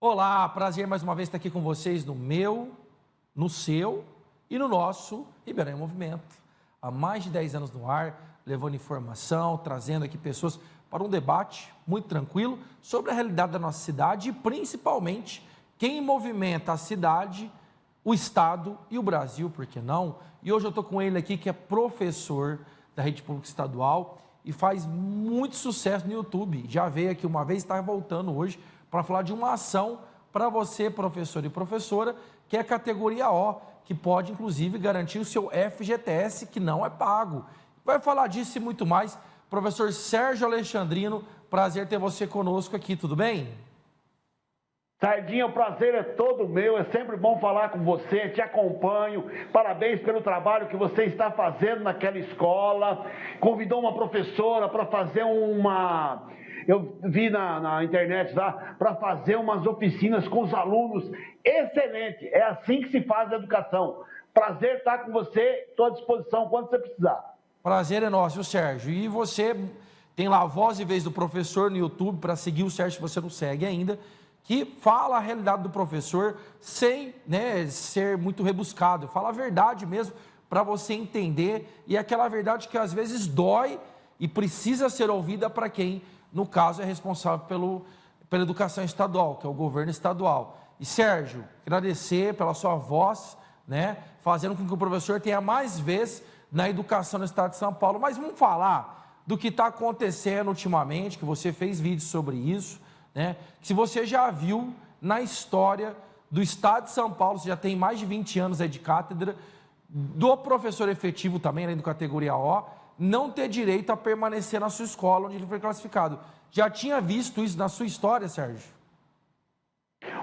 Olá, prazer mais uma vez estar aqui com vocês no meu, no seu e no nosso Ribeirão em Movimento. Há mais de 10 anos no ar, levando informação, trazendo aqui pessoas para um debate muito tranquilo sobre a realidade da nossa cidade e principalmente quem movimenta a cidade, o Estado e o Brasil, por que não? E hoje eu estou com ele aqui que é professor da Rede Pública Estadual e faz muito sucesso no YouTube. Já veio aqui uma vez e está voltando hoje para falar de uma ação para você, professor e professora, que é a categoria O, que pode, inclusive, garantir o seu FGTS, que não é pago. Vai falar disso e muito mais. Professor Sérgio Alexandrino, prazer ter você conosco aqui, tudo bem? Sardinha, o prazer é todo meu, é sempre bom falar com você, te acompanho, parabéns pelo trabalho que você está fazendo naquela escola, convidou uma professora para fazer eu vi na internet lá, para fazer umas oficinas com os alunos, excelente, é assim que se faz a educação. Prazer estar com você, estou à disposição quando você precisar. Prazer é nosso, Sérgio, e você tem lá a voz e vez do professor no YouTube, para seguir o Sérgio se você não segue ainda, que fala a realidade do professor sem ser muito rebuscado, fala a verdade mesmo para você entender, e aquela verdade que às vezes dói e precisa ser ouvida para quem, no caso, é responsável pela educação estadual, que é o governo estadual. E Sérgio, agradecer pela sua voz, fazendo com que o professor tenha mais vez na educação no estado de São Paulo, mas vamos falar do que está acontecendo ultimamente, que você fez vídeos sobre isso, se você já viu na história do estado de São Paulo, você já tem mais de 20 anos aí de cátedra, do professor efetivo também, além do categoria O, não ter direito a permanecer na sua escola onde ele foi classificado. Já tinha visto isso na sua história, Sérgio?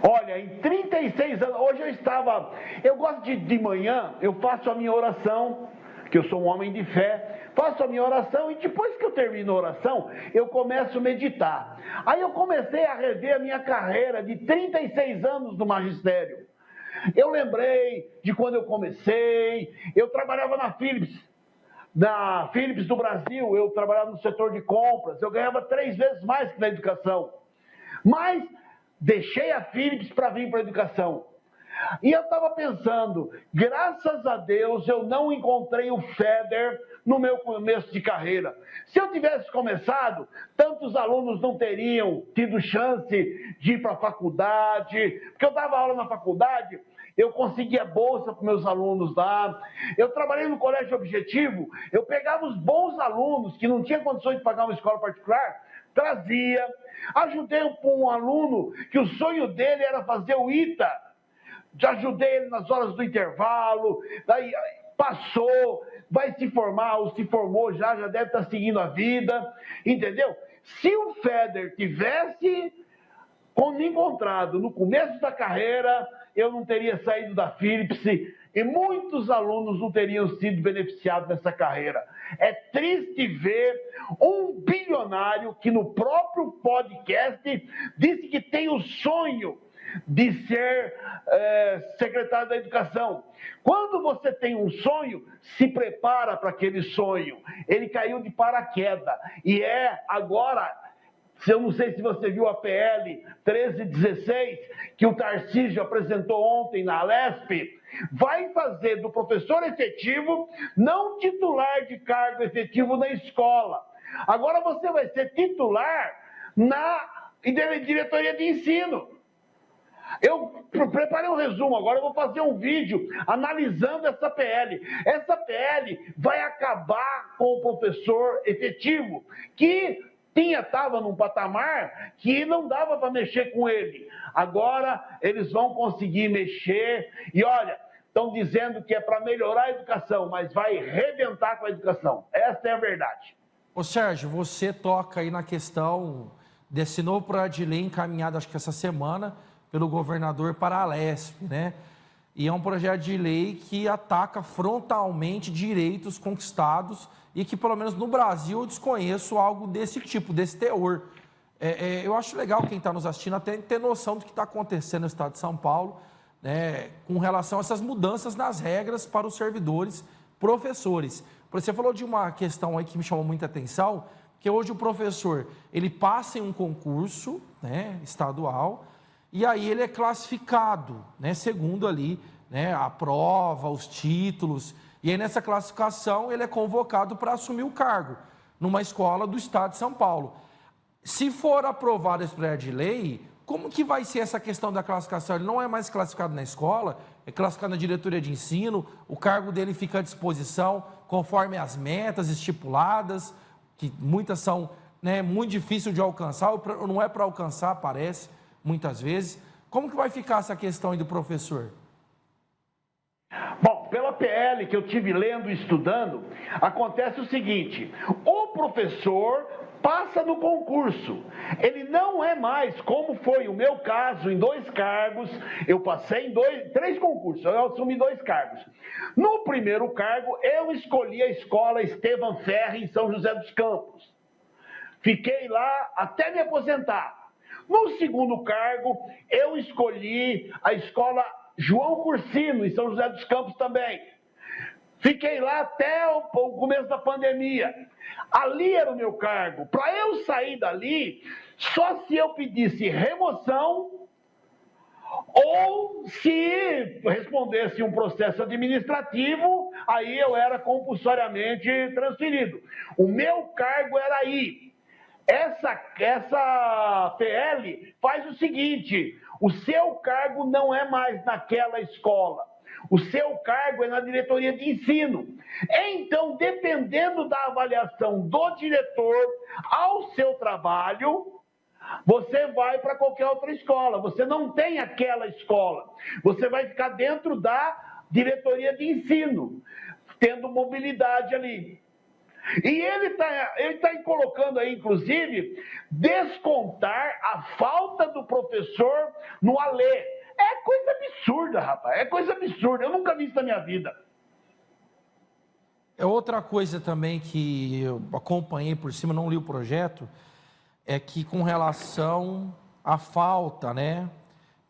Olha, em 36 anos, hoje eu gosto de manhã, eu faço a minha oração, que eu sou um homem de fé, faço a minha oração e depois que eu termino a oração, eu começo a meditar. Aí eu comecei a rever a minha carreira de 36 anos no magistério. Eu lembrei de quando eu comecei, eu trabalhava na Philips do Brasil, eu trabalhava no setor de compras, eu ganhava 3 vezes mais que na educação. Mas deixei a Philips para vir para a educação. E eu estava pensando, graças a Deus eu não encontrei o FEDER no meu começo de carreira. Se eu tivesse começado, tantos alunos não teriam tido chance de ir para a faculdade, porque eu dava aula na faculdade, eu conseguia bolsa para meus alunos lá. Eu trabalhei no colégio objetivo, eu pegava os bons alunos que não tinham condições de pagar uma escola particular, trazia. Ajudei um aluno que o sonho dele era fazer o ITA. Já ajudei ele nas horas do intervalo, daí passou, vai se formar, ou se formou já deve estar seguindo a vida, entendeu? Se o FEDER tivesse me encontrado no começo da carreira, eu não teria saído da Philips e muitos alunos não teriam sido beneficiados nessa carreira. É triste ver um bilionário que no próprio podcast disse que tem o sonho de ser secretário da Educação. Quando você tem um sonho, se prepara para aquele sonho. Ele caiu de paraquedas e agora, eu não sei se você viu a PL 1316, que o Tarcísio apresentou ontem na Alesp, vai fazer do professor efetivo não titular de cargo efetivo na escola. Agora você vai ser titular na diretoria de ensino. Eu preparei um resumo, agora eu vou fazer um vídeo analisando essa PL. Essa PL vai acabar com o professor efetivo, que estava num patamar que não dava para mexer com ele. Agora eles vão conseguir mexer e olha, estão dizendo que é para melhorar a educação, mas vai rebentar com a educação. Essa é a verdade. Ô Sérgio, você toca aí na questão desse novo projeto de lei encaminhado, acho que essa semana, pelo governador para a Alesp, E é um projeto de lei que ataca frontalmente direitos conquistados e que, pelo menos no Brasil, eu desconheço algo desse tipo, desse teor. Eu acho legal quem está nos assistindo até ter noção do que está acontecendo no estado de São Paulo, com relação a essas mudanças nas regras para os servidores professores. Você falou de uma questão aí que me chamou muita atenção, que hoje o professor, ele passa em um concurso estadual, e aí ele é classificado, né, segundo ali, né, a prova, os títulos, e aí nessa classificação ele é convocado para assumir o cargo numa escola do estado de São Paulo. Se for aprovado esse projeto de lei, como que vai ser essa questão da classificação? Ele não é mais classificado na escola, é classificado na diretoria de ensino, o cargo dele fica à disposição conforme as metas estipuladas, que muitas são, né, muito difíceis de alcançar, ou não é para alcançar, parece, muitas vezes. Como que vai ficar essa questão aí do professor? Bom, pela PL que eu tive lendo e estudando, acontece o seguinte: o professor passa no concurso. Ele não é mais, como foi o meu caso, em 2 cargos, eu passei em 3 concursos, eu assumi 2 cargos. No primeiro cargo, eu escolhi a escola Estevam Ferri, em São José dos Campos. Fiquei lá até me aposentar. No segundo cargo, eu escolhi a escola João Cursino, em São José dos Campos também. Fiquei lá até o começo da pandemia. Ali era o meu cargo. Para eu sair dali, só se eu pedisse remoção ou se respondesse um processo administrativo, aí eu era compulsoriamente transferido. O meu cargo era aí. Essa PL faz o seguinte: o seu cargo não é mais naquela escola. O seu cargo é na diretoria de ensino. Então, dependendo da avaliação do diretor ao seu trabalho, você vai para qualquer outra escola. Você não tem aquela escola. Você vai ficar dentro da diretoria de ensino, tendo mobilidade ali. E ele tá colocando aí, inclusive, descontar a falta do professor no ALE. É coisa absurda, rapaz. É coisa absurda. Eu nunca vi isso na minha vida. É outra coisa também que eu acompanhei por cima, não li o projeto, é que com relação à falta, né?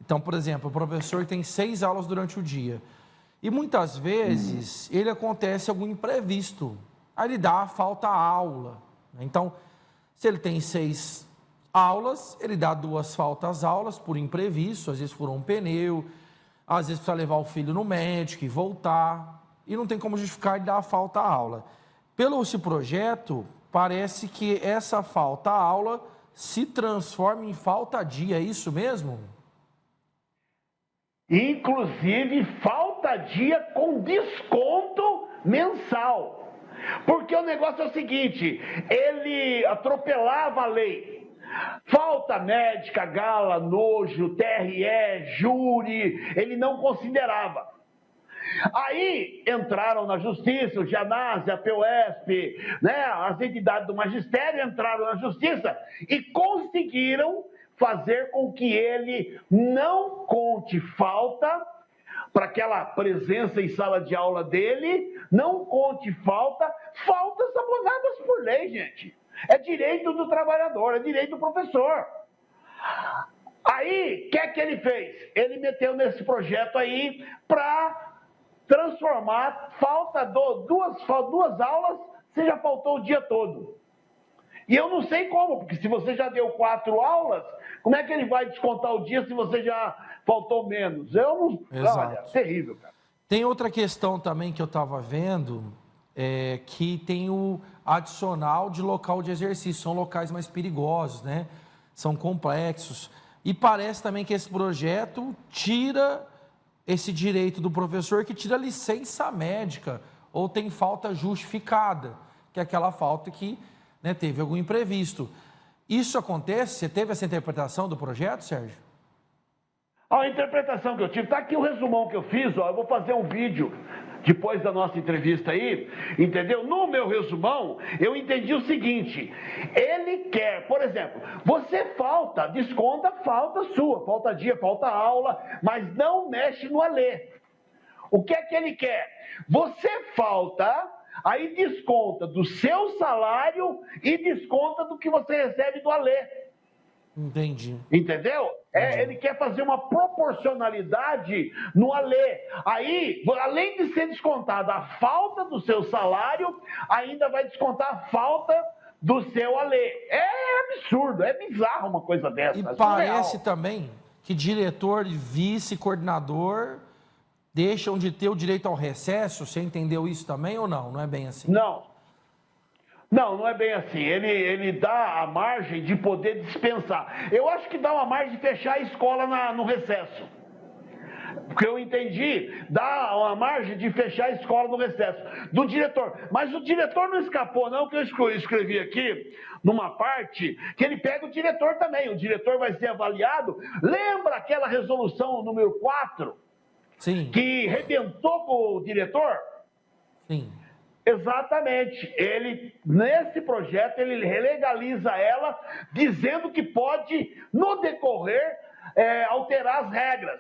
Então, por exemplo, o professor tem 6 aulas durante o dia. E muitas vezes ele acontece algum imprevisto. Aí ele dá a falta à aula. Então, se ele tem 6 aulas, ele dá 2 faltas aulas por imprevisto, às vezes furou um pneu, às vezes precisa levar o filho no médico e voltar, e não tem como justificar ele dar a falta à aula. Pelo esse projeto, parece que essa falta à aula se transforma em falta dia, é isso mesmo? Inclusive, falta dia com desconto mensal. Porque o negócio é o seguinte: ele atropelava a lei. Falta médica, gala, nojo, TRE, júri, ele não considerava. Aí entraram na justiça, o Gianazzi, a POSP, né, as entidades do magistério entraram na justiça e conseguiram fazer com que ele não conte falta para aquela presença em sala de aula dele, não conte faltas abonadas por lei, gente. É direito do trabalhador, é direito do professor. Aí, o que ele fez? Ele meteu nesse projeto aí para transformar duas aulas, você já faltou o dia todo. E eu não sei como, porque se você já deu 4 aulas, como é que ele vai descontar o dia se você já faltou menos? Eu não... Exato. Olha, terrível, cara. Tem outra questão também que eu estava vendo, que tem o adicional de local de exercício. São locais mais perigosos, né? São complexos. E parece também que esse projeto tira esse direito do professor, que tira licença médica, ou tem falta justificada, que é aquela falta que, né, teve algum imprevisto. Isso acontece? Você teve essa interpretação do projeto, Sérgio? A interpretação que eu tive, tá aqui o resumão que eu fiz, ó, eu vou fazer um vídeo depois da nossa entrevista aí, entendeu? No meu resumão, eu entendi o seguinte: ele quer, por exemplo, você falta, desconta falta sua, falta dia, falta aula, mas não mexe no ALE. O que é que ele quer? Você falta, aí desconta do seu salário e desconta do que você recebe do ALE. Entendi. Entendeu? Ele quer fazer uma proporcionalidade no ALE. Aí, além de ser descontada a falta do seu salário, ainda vai descontar a falta do seu ALE. É absurdo, é bizarro uma coisa dessa. E parece também que diretor, vice, coordenador deixam de ter o direito ao recesso. Você entendeu isso também ou não? Não é bem assim? Não. Não é bem assim. Ele dá a margem de poder dispensar. Eu acho que dá uma margem de fechar a escola no recesso. Porque eu entendi, dá uma margem de fechar a escola no recesso do diretor. Mas o diretor não escapou, não, que eu escrevi aqui, numa parte, que ele pega o diretor também. O diretor vai ser avaliado. Lembra aquela resolução número 4? Sim. Que rebentou com o diretor? Sim. Exatamente. Ele, nesse projeto, ele legaliza ela, dizendo que pode, no decorrer, alterar as regras.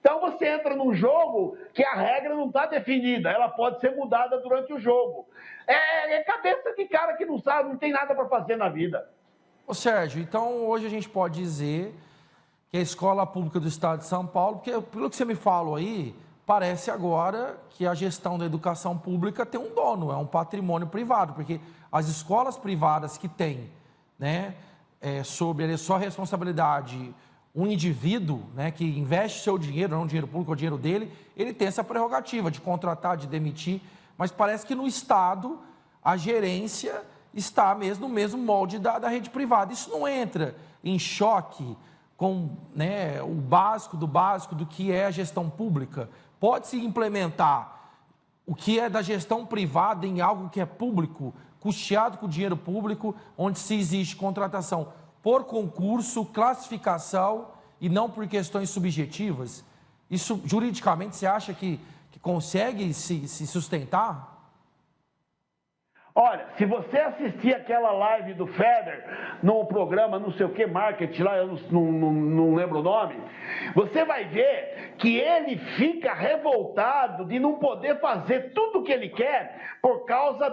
Então você entra num jogo que a regra não está definida, ela pode ser mudada durante o jogo. É cabeça de cara que não sabe, não tem nada para fazer na vida. Ô Sérgio, então hoje a gente pode dizer que a escola pública do estado de São Paulo, porque pelo que você me falou aí, parece agora que a gestão da educação pública tem um dono, é um patrimônio privado, porque as escolas privadas que têm, né, sob a sua responsabilidade, um indivíduo, né, que investe seu dinheiro, não o dinheiro público, é o dinheiro dele, ele tem essa prerrogativa de contratar, de demitir, mas parece que no Estado a gerência está mesmo no mesmo molde da rede privada. Isso não entra em choque com, né, o básico do que é a gestão pública? Pode-se implementar o que é da gestão privada em algo que é público, custeado com dinheiro público, onde se existe contratação por concurso, classificação e não por questões subjetivas? Isso, juridicamente, você acha que consegue se sustentar? Olha, se você assistir aquela live do Feder, no programa não sei o que, marketing lá, eu não lembro o nome, você vai ver que ele fica revoltado de não poder fazer tudo o que ele quer por causa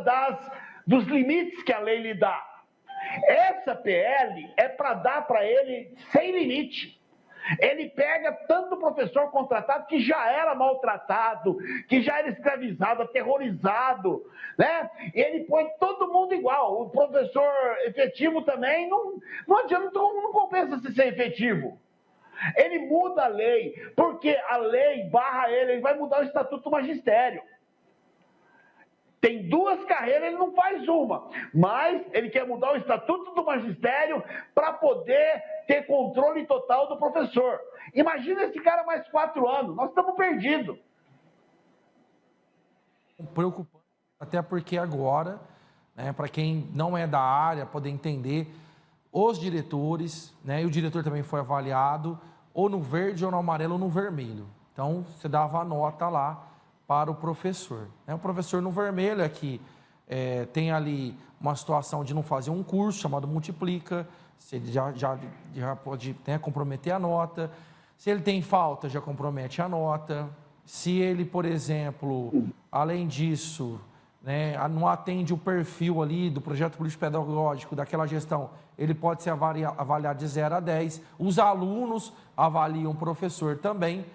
dos limites que a lei lhe dá. Essa PL é para dar para ele sem limite. Ele pega tanto professor contratado que já era maltratado, que já era escravizado, aterrorizado, né? Ele põe todo mundo igual. O professor efetivo também não adianta, não compensa se ser efetivo. Ele muda a lei, porque a lei barra ele vai mudar o estatuto do magistério. Tem duas carreiras, ele não faz uma, mas ele quer mudar o estatuto do magistério para poder ter controle total do professor. Imagina esse cara mais 4 anos, nós estamos perdidos. Preocupante, até porque agora, né, para quem não é da área poder entender, os diretores, né, e o diretor também foi avaliado, ou no verde, ou no amarelo, ou no vermelho. Então, você dava a nota lá para o professor. O professor no vermelho é que tem ali uma situação de não fazer um curso chamado Multiplica, se ele já pode, né, comprometer a nota. Se ele tem falta, já compromete a nota. Se ele, por exemplo, além disso, né, não atende o perfil ali do projeto político-pedagógico daquela gestão, ele pode ser avaliado de 0 a 10. Os alunos avaliam o professor também,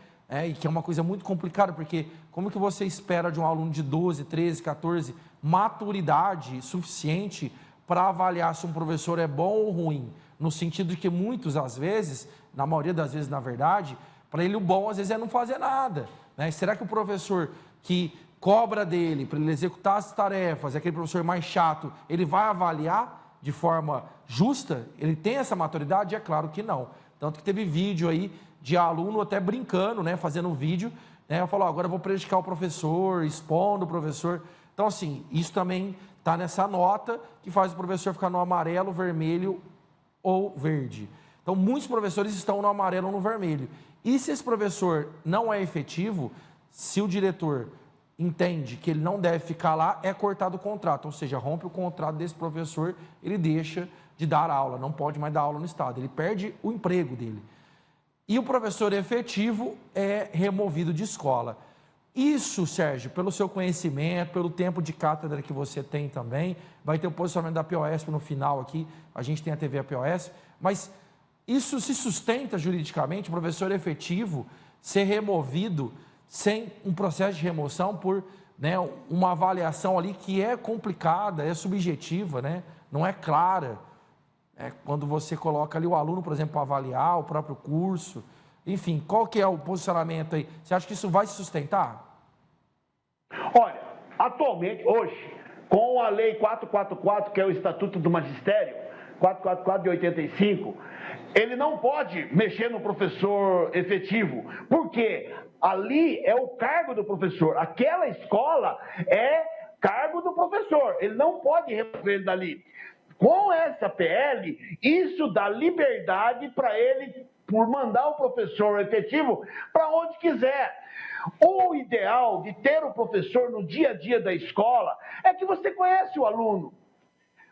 e que é uma coisa muito complicada, porque como que você espera de um aluno de 12, 13, 14, maturidade suficiente para avaliar se um professor é bom ou ruim? No sentido de que muitos, às vezes, na maioria das vezes, na verdade, para ele o bom, às vezes, é não fazer nada, né? Será que o professor que cobra dele para ele executar as tarefas, aquele professor mais chato, ele vai avaliar de forma justa? Ele tem essa maturidade? É claro que não. Tanto que teve vídeo aí de aluno até brincando, né, fazendo um vídeo, né, falou, agora eu vou prejudicar o professor, expondo o professor. Então, assim, isso também está nessa nota que faz o professor ficar no amarelo, vermelho ou verde. Então, muitos professores estão no amarelo ou no vermelho. E se esse professor não é efetivo, se o diretor entende que ele não deve ficar lá, é cortado o contrato, ou seja, rompe o contrato desse professor, ele deixa de dar aula, não pode mais dar aula no estado, ele perde o emprego dele. E o professor efetivo é removido de escola. Isso, Sérgio, pelo seu conhecimento, pelo tempo de cátedra que você tem também, vai ter o posicionamento da POSP no final aqui, a gente tem a TV POSP, mas isso se sustenta juridicamente, o professor efetivo ser removido sem um processo de remoção por, né, uma avaliação ali que é complicada, é subjetiva, né, não é clara. quando você coloca ali o aluno, por exemplo, para avaliar o próprio curso. Enfim, qual que é o posicionamento aí? Você acha que isso vai se sustentar? Olha, atualmente, hoje, com a Lei 444, que é o Estatuto do Magistério, 444 de 85, ele não pode mexer no professor efetivo, porque ali é o cargo do professor, aquela escola é cargo do professor, ele não pode remover ele dali. Com essa PL, isso dá liberdade para ele, por mandar o professor efetivo para onde quiser. O ideal de ter o professor no dia a dia da escola é que você conhece o aluno.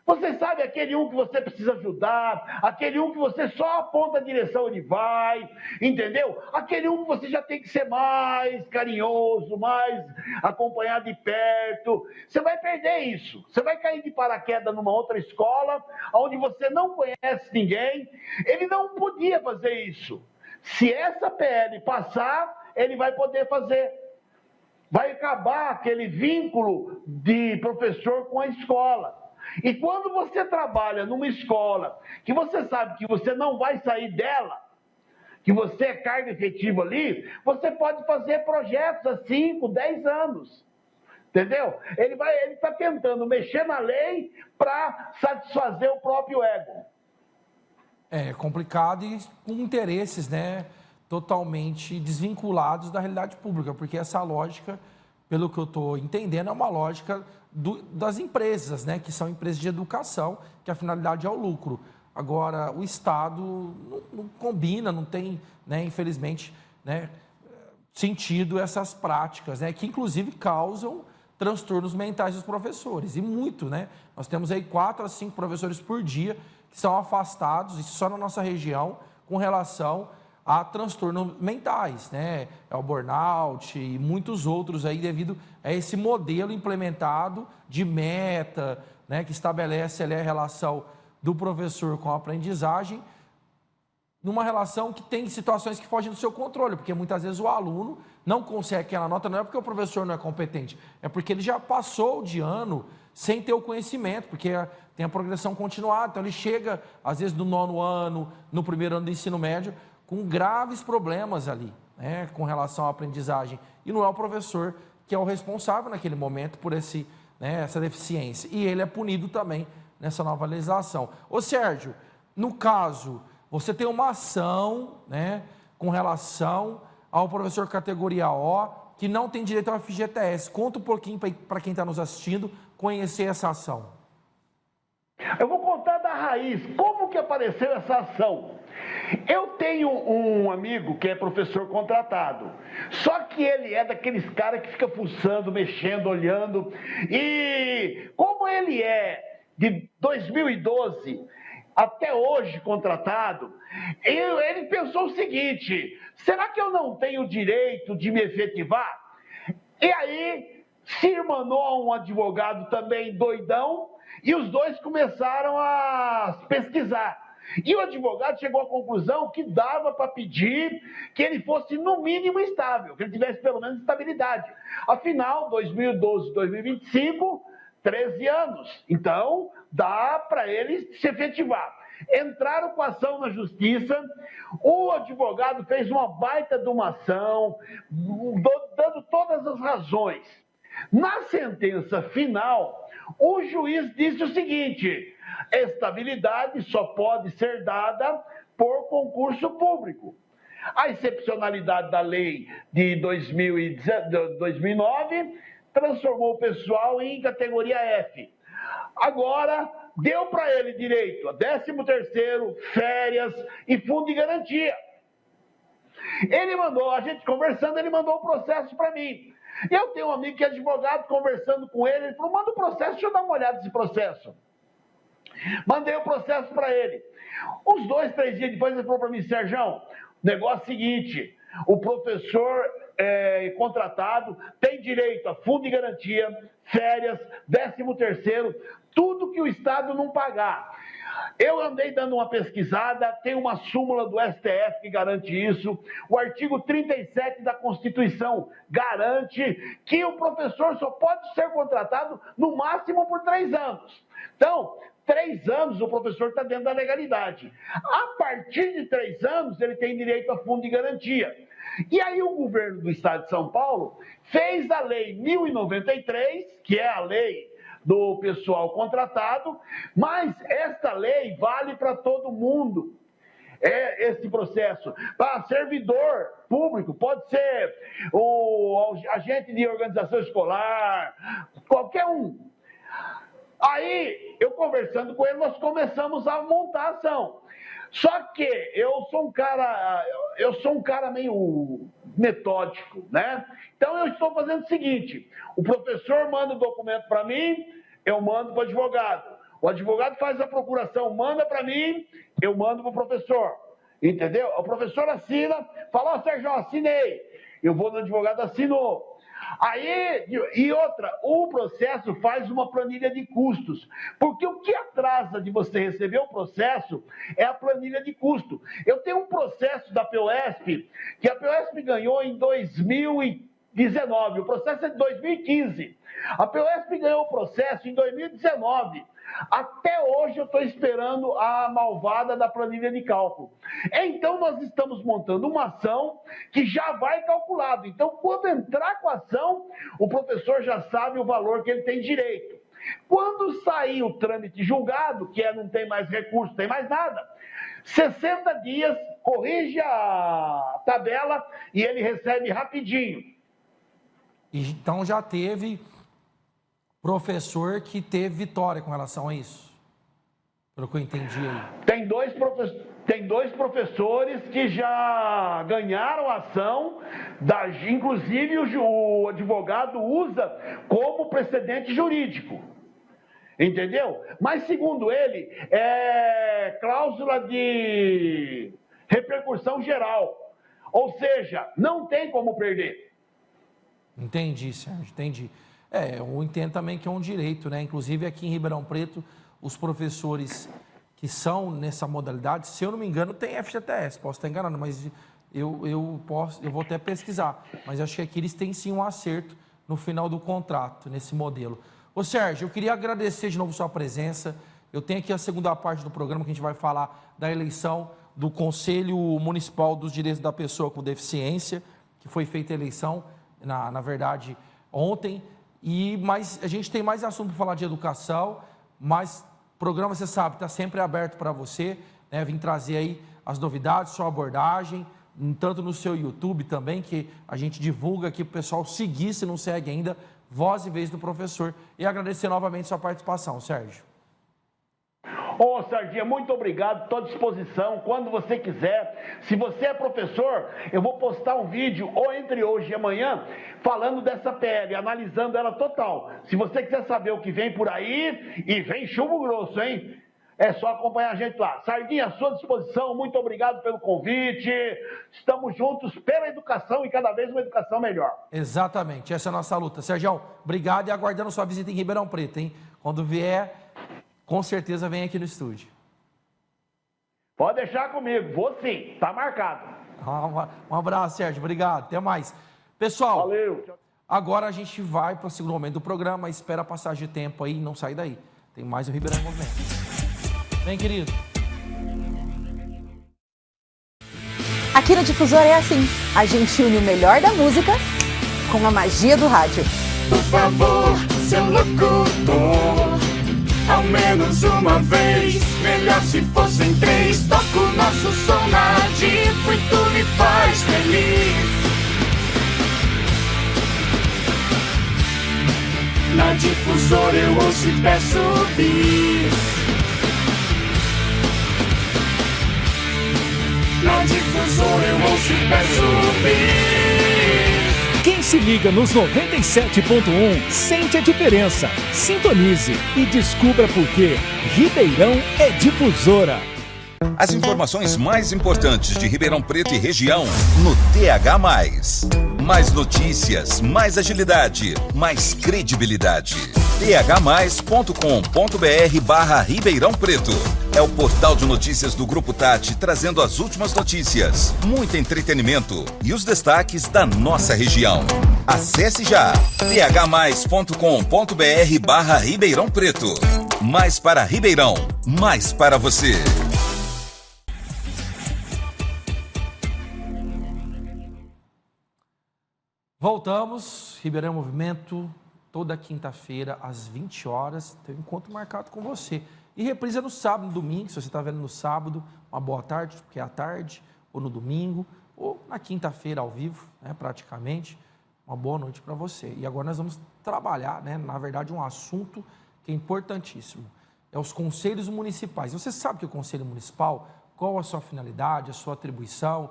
Você sabe aquele um que você precisa ajudar, aquele um que você só aponta a direção ele vai, entendeu? Aquele um que você já tem que ser mais carinhoso, mais acompanhar de perto. Você vai perder isso. Você vai cair de paraquedas numa outra escola, onde você não conhece ninguém. Ele não podia fazer isso. Se essa PL passar, ele vai poder fazer. Vai acabar aquele vínculo de professor com a escola. E quando você trabalha numa escola que você sabe que você não vai sair dela, que você é carga efetiva ali, você pode fazer projetos há 5, 10 anos. Entendeu? Ele está tentando mexer na lei para satisfazer o próprio ego. É complicado e com interesses, né, totalmente desvinculados da realidade pública, porque essa lógica, pelo que eu estou entendendo, é uma lógica das empresas, né, que são empresas de educação, que a finalidade é o lucro. Agora, o Estado não combina, não tem, né, infelizmente, né, sentido essas práticas, né, que inclusive causam transtornos mentais dos professores, e muito, né? Nós temos aí 4 a 5 professores por dia que são afastados, isso só na nossa região, com relação a transtornos mentais, né? É o burnout e muitos outros aí devido a esse modelo implementado de meta, né? Que estabelece ali a relação do professor com a aprendizagem, numa relação que tem situações que fogem do seu controle, porque muitas vezes o aluno não consegue aquela nota, não é porque o professor não é competente, é porque ele já passou de ano sem ter o conhecimento, porque tem a progressão continuada, então ele chega, às vezes, no 9º ano, no 1º ano do ensino médio, com graves problemas ali, né, com relação à aprendizagem. E não é o professor que é o responsável naquele momento por essa deficiência. E ele é punido também nessa nova legislação. Ô Sérgio, no caso, você tem uma ação, né, com relação ao professor categoria O, que não tem direito ao FGTS. Conta um pouquinho para quem está nos assistindo conhecer essa ação. Eu vou contar da raiz, como que apareceu essa ação. Eu tenho um amigo que é professor contratado, só que ele é daqueles caras que fica fuçando, mexendo, olhando, e como ele é de 2012 até hoje contratado, ele pensou o seguinte: será que eu não tenho direito de me efetivar? E aí se irmanou a um advogado também doidão, e os dois começaram a pesquisar. E o advogado chegou à conclusão que dava para pedir que ele fosse no mínimo estável, que ele tivesse pelo menos estabilidade. Afinal, 2012, 2025, 13 anos. Então, dá para ele se efetivar. Entraram com ação na justiça, o advogado fez uma baita de uma ação, dando todas as razões. Na sentença final, o juiz disse o seguinte: estabilidade só pode ser dada por concurso público. A excepcionalidade da lei de 2009 transformou o pessoal em categoria F. Agora, deu para ele direito a 13º, férias e fundo de garantia. Ele mandou, a gente conversando, ele mandou o processo para mim. Eu tenho um amigo que é advogado, conversando com ele falou: manda o processo, deixa eu dar uma olhada nesse processo. Mandei o processo para ele. Uns 2, 3 dias depois ele falou para mim: Sérgio, negócio seguinte, o professor contratado tem direito a fundo de garantia, férias, 13º, tudo que o Estado não pagar. Eu andei dando uma pesquisada, tem uma súmula do STF que garante isso, o artigo 37 da Constituição garante que o professor só pode ser contratado no máximo por 3 anos. Então, 3 anos o professor está dentro da legalidade. A partir de 3 anos, ele tem direito a fundo de garantia. E aí o governo do estado de São Paulo fez a lei 1093, que é a lei do pessoal contratado, mas esta lei vale para todo mundo. Esse processo, para servidor público, pode ser o agente de organização escolar, qualquer um. Aí, eu conversando com ele, nós começamos a montar a ação. Só que eu sou um cara meio metódico, né? Então eu estou fazendo o seguinte: o professor manda o documento para mim, eu mando para o advogado. O advogado faz a procuração, manda para mim, eu mando para o professor. Entendeu? O professor assina, fala: ó, Sérgio, assinei. Eu vou no advogado, assinou. Aí, e outra, o processo faz uma planilha de custos, porque o que atrasa de você receber o processo é a planilha de custo. Eu tenho um processo da POSP, que a POSP ganhou em 2019, o processo é de 2015. A POSP ganhou o processo em 2019. Até hoje eu estou esperando a malvada da planilha de cálculo. Então nós estamos montando uma ação que já vai calculado. Então quando entrar com a ação, o professor já sabe o valor que ele tem direito. Quando sair o trâmite julgado, que não tem mais recurso, tem mais nada, 60 dias, corrige a tabela e ele recebe rapidinho. Então já teve professor que teve vitória com relação a isso, pelo que eu entendi aí. Tem dois professores que já ganharam a ação, inclusive o advogado usa como precedente jurídico. Entendeu? Mas, segundo ele, é cláusula de repercussão geral. Ou seja, não tem como perder. Entendi, Sérgio, entendi. Eu entendo também que é um direito, né? Inclusive aqui em Ribeirão Preto, os professores que são nessa modalidade, se eu não me engano, tem FGTS, posso estar enganado, mas eu vou até pesquisar. Mas acho que aqui eles têm sim um acerto no final do contrato, nesse modelo. Ô Sérgio, eu queria agradecer de novo sua presença. Eu tenho aqui a segunda parte do programa que a gente vai falar da eleição do Conselho Municipal dos Direitos da Pessoa com Deficiência, que foi feita a eleição, na verdade, ontem. Mas a gente tem mais assunto para falar de educação, mas o programa, você sabe, está sempre aberto para você, né? Vim trazer aí as novidades, sua abordagem, tanto no seu YouTube também, que a gente divulga aqui para o pessoal seguir, se não segue ainda, Voz e Vez do Professor. E agradecer novamente sua participação, Sérgio. Ô, Sardinha, muito obrigado, estou à disposição, quando você quiser. Se você é professor, eu vou postar um vídeo, ou entre hoje e amanhã, falando dessa PL, analisando ela total. Se você quiser saber o que vem por aí, e vem chumbo grosso, hein? É só acompanhar a gente lá. Sardinha, à sua disposição, muito obrigado pelo convite. Estamos juntos pela educação e cada vez uma educação melhor. Exatamente, essa é a nossa luta. Sérgio, obrigado e aguardando sua visita em Ribeirão Preto, hein? Quando vier, com certeza vem aqui no estúdio. Pode deixar comigo, vou sim, tá marcado. Um abraço, Sérgio, obrigado, até mais. Pessoal, valeu. Agora a gente vai para o segundo momento do programa, espera a passagem de tempo aí, não sai daí. Tem mais o Ribeirão em Movimento. Vem, querido. Aqui na Difusora é assim, a gente une o melhor da música com a magia do rádio. Por favor, seu locutor, ao menos uma vez, melhor se fossem 3. Toca o nosso som na Difo e tu me faz feliz. Na Difusora eu ouço e peço bis. Na Difusora eu ouço e peço bis. Quem se liga nos 97.1 sente a diferença. Sintonize e descubra por que Ribeirão é Difusora. As informações mais importantes de Ribeirão Preto e região no TH+. Mais notícias, mais agilidade, mais credibilidade. th+.com.br/Ribeirão Preto. É o portal de notícias do Grupo Tati, trazendo as últimas notícias, muito entretenimento e os destaques da nossa região. Acesse já th+.com.br/Ribeirão Preto. Mais para Ribeirão, mais para você. Voltamos, Ribeirão Movimento, toda quinta-feira, às 20 horas, tem um encontro marcado com você. E reprisa no sábado, no domingo, se você está vendo no sábado, uma boa tarde, porque é à tarde, ou no domingo, ou na quinta-feira ao vivo, né, praticamente, uma boa noite para você. E agora nós vamos trabalhar, né, na verdade, um assunto que é importantíssimo, é os conselhos municipais. Você sabe que o Conselho Municipal, qual a sua finalidade, a sua atribuição,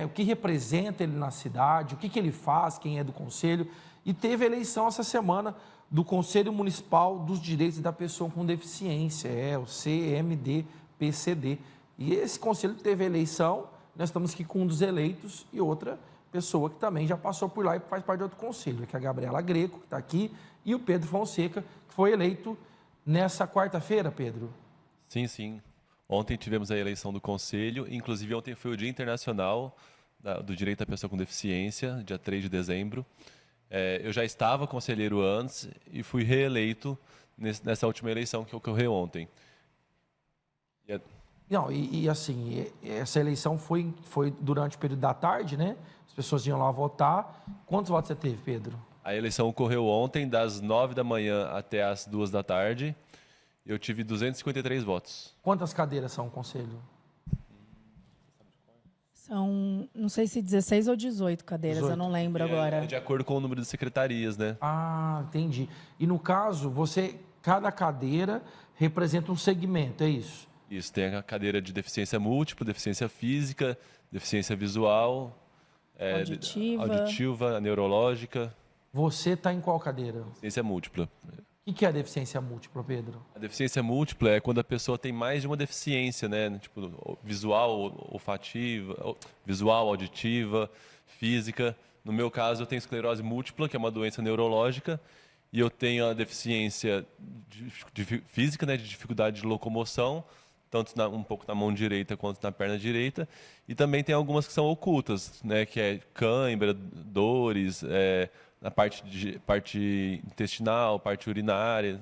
o que representa ele na cidade, o que ele faz, quem é do Conselho. E teve a eleição essa semana do Conselho Municipal dos Direitos da Pessoa com Deficiência, o CMDPCD. E esse conselho teve a eleição, nós estamos aqui com um dos eleitos e outra pessoa que também já passou por lá e faz parte de outro conselho, que é a Gabriela Greco, que está aqui, e o Pedro Fonseca, que foi eleito nessa quarta-feira, Pedro. Sim, sim. Ontem tivemos a eleição do Conselho, inclusive ontem foi o Dia Internacional do Direito da Pessoa com Deficiência, dia 3 de dezembro. Eu já estava conselheiro antes e fui reeleito nessa última eleição que ocorreu ontem. Não, assim, essa eleição foi durante o período da tarde, né? As pessoas iam lá votar. Quantos votos você teve, Pedro? A eleição ocorreu ontem, das 9 da manhã até as 2 da tarde. Eu tive 253 votos. Quantas cadeiras são o conselho? São, não sei se 16 ou 18 cadeiras, 18. Eu não lembro agora. É de acordo com o número de secretarias, né? Ah, entendi. E no caso, cada cadeira representa um segmento, é isso? Isso, tem a cadeira de deficiência múltipla, deficiência física, deficiência visual, auditiva, neurológica. Você está em qual cadeira? Deficiência múltipla. O que é a deficiência múltipla, Pedro? A deficiência múltipla é quando a pessoa tem mais de uma deficiência, né? Tipo, visual, olfativa, visual, auditiva, física. No meu caso, eu tenho esclerose múltipla, que é uma doença neurológica, e eu tenho a deficiência física, né? De dificuldade de locomoção, tanto um pouco na mão direita quanto na perna direita. E também tem algumas que são ocultas, né? Que é cãibra, dores, na parte intestinal, parte urinária,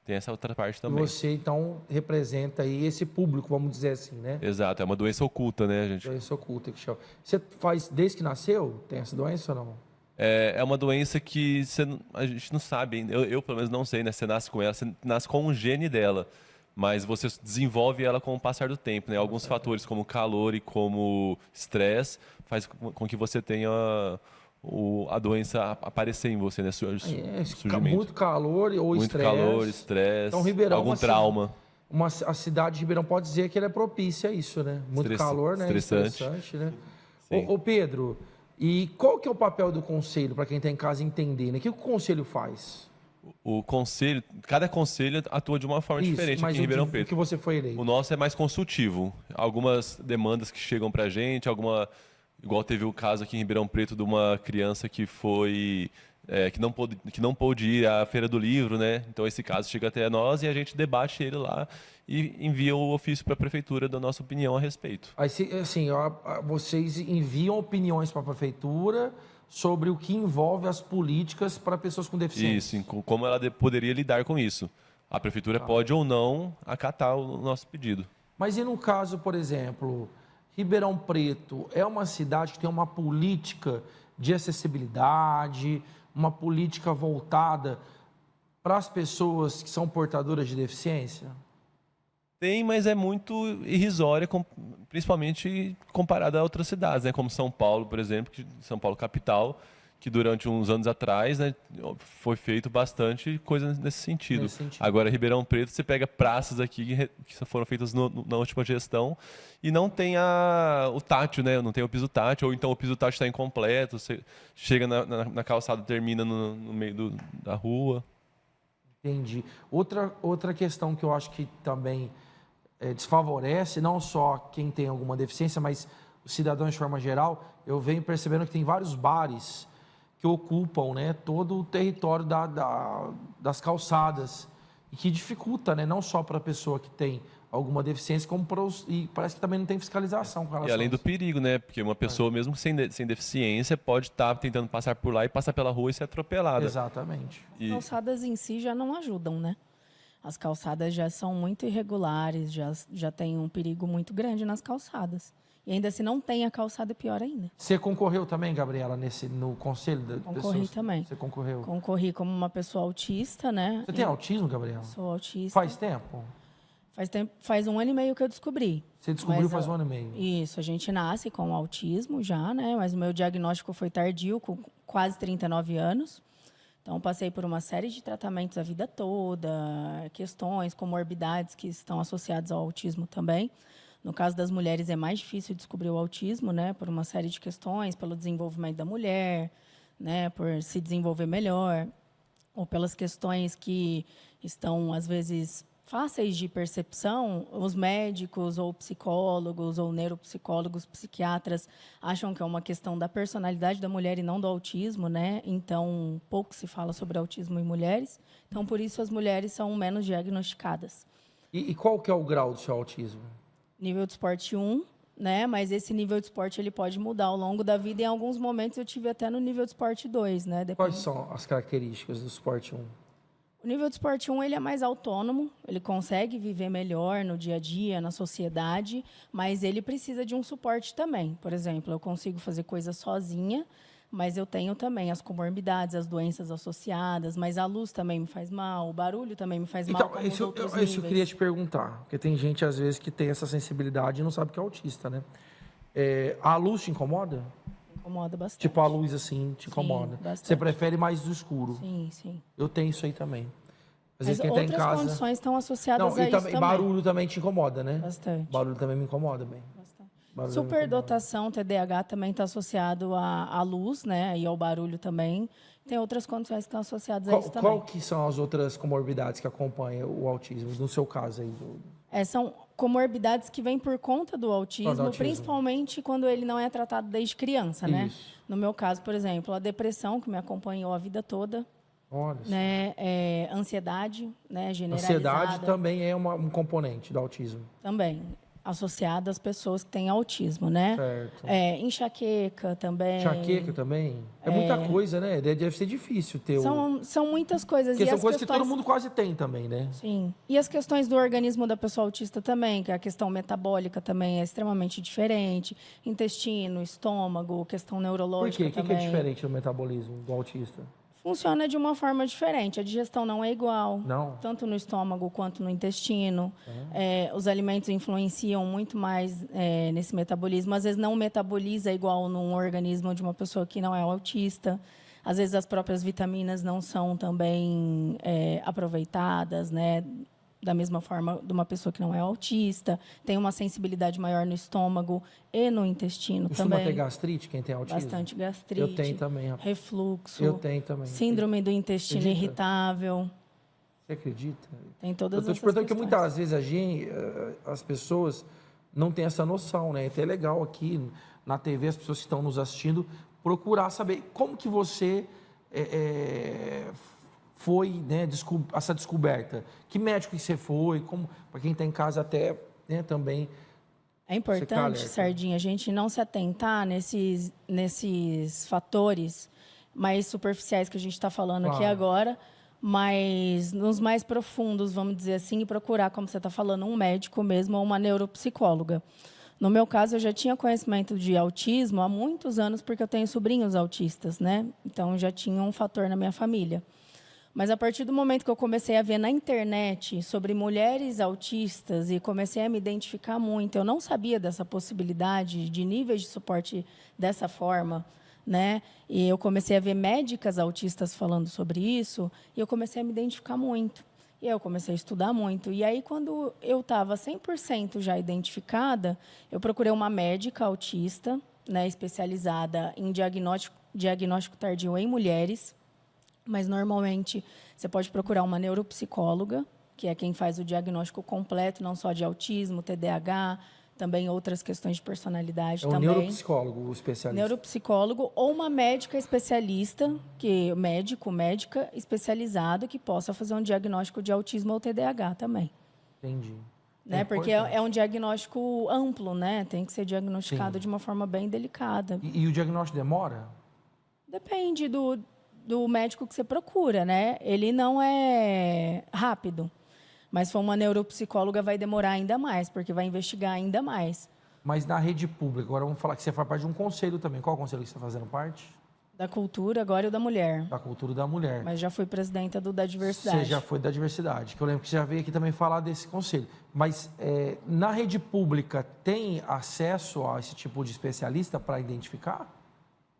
tem essa outra parte também. E você, então, representa aí esse público, vamos dizer assim, né? Exato, é uma doença oculta, né, gente? Doença oculta que chama. Você faz desde que nasceu? Tem essa doença ou não? É uma doença que a gente não sabe, eu pelo menos não sei, né? Você nasce com ela, você nasce com um gene dela, mas você desenvolve ela com o passar do tempo, né? Alguns fatores como calor e como estresse faz com que você tenha a doença aparecer em você, né? Muito calor ou muito estresse. Muito calor, estresse, então, Ribeirão, algum trauma. A cidade de Ribeirão pode dizer que ela é propícia a isso, né? Muito calor, né? Estressante, né? Ô Pedro, e qual que é o papel do conselho, para quem está em casa entender, né? O que o conselho faz? O conselho, cada conselho atua de uma forma diferente aqui em Ribeirão Preto. Que você foi eleito? O nosso é mais consultivo. Algumas demandas que chegam para a gente, igual teve o caso aqui em Ribeirão Preto de uma criança que foi que não pôde ir à Feira do Livro, né? Então esse caso chega até nós e a gente debate ele lá e envia o ofício para a prefeitura da nossa opinião a respeito. Aí, assim, vocês enviam opiniões para a prefeitura sobre o que envolve as políticas para pessoas com deficiência. Isso, como ela poderia lidar com isso. A prefeitura pode ou não acatar o nosso pedido. Mas e no caso, por exemplo, Ribeirão Preto é uma cidade que tem uma política de acessibilidade, uma política voltada para as pessoas que são portadoras de deficiência? Tem, mas é muito irrisória, principalmente comparada a outras cidades, né? Como São Paulo, por exemplo, São Paulo capital, que durante uns anos atrás, né, foi feito bastante coisa nesse sentido. Agora, Ribeirão Preto, você pega praças aqui que foram feitas na última gestão e não tem o tátil, né? Não tem o piso tátil, ou então o piso tátil está incompleto, você chega na calçada e termina no meio da rua. Entendi. Outra questão que eu acho que também desfavorece, não só quem tem alguma deficiência, mas os cidadãos de forma geral, eu venho percebendo que tem vários bares que ocupam, né, todo o território das calçadas e que dificulta, né, não só para a pessoa que tem alguma deficiência, como e parece que também não tem fiscalização com relação. E além do perigo, né, porque uma pessoa mesmo sem deficiência pode estar tentando passar por lá e passar pela rua e ser atropelada. Exatamente. As calçadas em si já não ajudam, né? As calçadas já são muito irregulares, já tem um perigo muito grande nas calçadas. E ainda se não tem a calçada, é pior ainda. Você concorreu também, Gabriela, no conselho das pessoas? Concorri também. Você concorreu? Concorri como uma pessoa autista, né? Você tem autismo, Gabriela? Sou autista. Faz tempo? Faz 1 ano e meio que eu descobri. Você descobriu Mas faz 1 ano e meio? Isso, a gente nasce com autismo já, né? Mas o meu diagnóstico foi tardio, com quase 39 anos. Então, passei por uma série de tratamentos a vida toda, questões, comorbidades que estão associadas ao autismo também. No caso das mulheres, é mais difícil descobrir o autismo, né? Por uma série de questões, pelo desenvolvimento da mulher, né? Por se desenvolver melhor, ou pelas questões que estão, às vezes, fáceis de percepção. Os médicos, ou psicólogos, ou neuropsicólogos, psiquiatras, acham que é uma questão da personalidade da mulher e não do autismo, né? Então, pouco se fala sobre autismo em mulheres. Então, por isso, as mulheres são menos diagnosticadas. E qual que é o grau do seu autismo? Nível de esporte 1, né? Mas esse nível de esporte ele pode mudar ao longo da vida. Em alguns momentos eu tive até no nível de esporte 2, né? Quais são as características do esporte 1? O nível de esporte 1 ele é mais autônomo, ele consegue viver melhor no dia a dia, na sociedade, mas ele precisa de um suporte também. Por exemplo, eu consigo fazer coisas sozinha, mas eu tenho também as comorbidades, as doenças associadas, mas a luz também me faz mal, o barulho também me faz mal, Então, como os outros isso eu níveis. queria te perguntar, porque tem gente, às vezes, que tem essa sensibilidade e não sabe que é autista, né? A luz te incomoda? Incomoda bastante. Tipo, a luz, assim, te incomoda. bastante. Você prefere mais do escuro? Sim, sim. Eu tenho isso aí também. Às Mas vezes, quem tá em outras casa... condições estão associadas Não, a e isso também, também. barulho também te incomoda, né? Bastante. Barulho também me incomoda bem. Barulho me incomoda. Superdotação, TDAH, também está associado à luz, né? E ao barulho também. Tem outras condições que estão associadas a isso também. Qual que são as outras comorbidades que acompanham o autismo, no seu caso aí? São comorbidades que vêm por conta do autismo, autismo. principalmente quando ele não é tratado desde criança, né? Isso. No meu caso, por exemplo, a depressão, que me acompanhou a vida toda, Olha só. né? Ansiedade, né? Generalizada. Ansiedade também é um componente do autismo. Também. Associado às pessoas que têm autismo, né? Certo. Enxaqueca também. Enxaqueca também? É muita coisa, né? Deve ser difícil ter São muitas coisas. Porque e são as coisas que questões... todo mundo quase tem também, né? Sim. E as questões do organismo da pessoa autista também, que a questão metabólica também é extremamente diferente. Intestino, estômago, questão Por neurológica quê? O que também. é diferente no metabolismo do autista? Funciona de uma forma diferente. A digestão não é igual. Não? Tanto no estômago quanto no intestino. Os alimentos influenciam muito mais nesse metabolismo. Às vezes não metaboliza igual num organismo de uma pessoa que não é autista. Às vezes as próprias vitaminas não são também aproveitadas, né? Da mesma forma de uma pessoa que não é autista. Tem uma sensibilidade maior no estômago e no intestino Costuma também. ter gastrite quem tem autismo? Bastante gastrite. Eu tenho também, rapaz. Refluxo. Eu tenho também. Síndrome do intestino Acredita? irritável. Você acredita? Tem todas Eu estou te essas perguntando que questões. muitas vezes as pessoas não têm essa noção, né? É até legal aqui na TV, as pessoas que estão nos assistindo, procurar saber como que você foi, né, essa descoberta. Que médico que você foi? Para quem está em casa até, né, também... É importante, Sardinha, a gente não se atentar nesses fatores mais superficiais que a gente está falando aqui agora, mas nos mais profundos, vamos dizer assim, e procurar, como você está falando, um médico mesmo ou uma neuropsicóloga. No meu caso, eu já tinha conhecimento de autismo há muitos anos, porque eu tenho sobrinhos autistas, né? Então, já tinha um fator na minha família. Mas, a partir do momento que eu comecei a ver na internet sobre mulheres autistas e comecei a me identificar muito, eu não sabia dessa possibilidade de níveis de suporte dessa forma, né? E eu comecei a ver médicas autistas falando sobre isso, e eu comecei a me identificar muito. E eu comecei a estudar muito. E aí, quando eu estava 100% já identificada, eu procurei uma médica autista, né, especializada em diagnóstico tardio em mulheres. Mas, normalmente, você pode procurar uma neuropsicóloga, que é quem faz o diagnóstico completo, não só de autismo, TDAH, também outras questões de personalidade também. Neuropsicólogo, o especialista. Neuropsicólogo ou uma médica especialista, médica especializado, que possa fazer um diagnóstico de autismo ou TDAH também. Entendi. Né? Porque é um diagnóstico amplo, né? Tem que ser diagnosticado de uma forma bem delicada. E o diagnóstico demora? Depende do médico que você procura, né? Ele não é rápido. Mas for uma neuropsicóloga, vai demorar ainda mais, porque vai investigar ainda mais. Mas na rede pública, agora vamos falar que você faz parte de um conselho também. Qual conselho que você está fazendo parte? Da cultura, agora e o da mulher. Da cultura da mulher. Mas já fui presidenta da diversidade. Você já foi da diversidade, que eu lembro que você já veio aqui também falar desse conselho. Mas na rede pública tem acesso a esse tipo de especialista para identificar?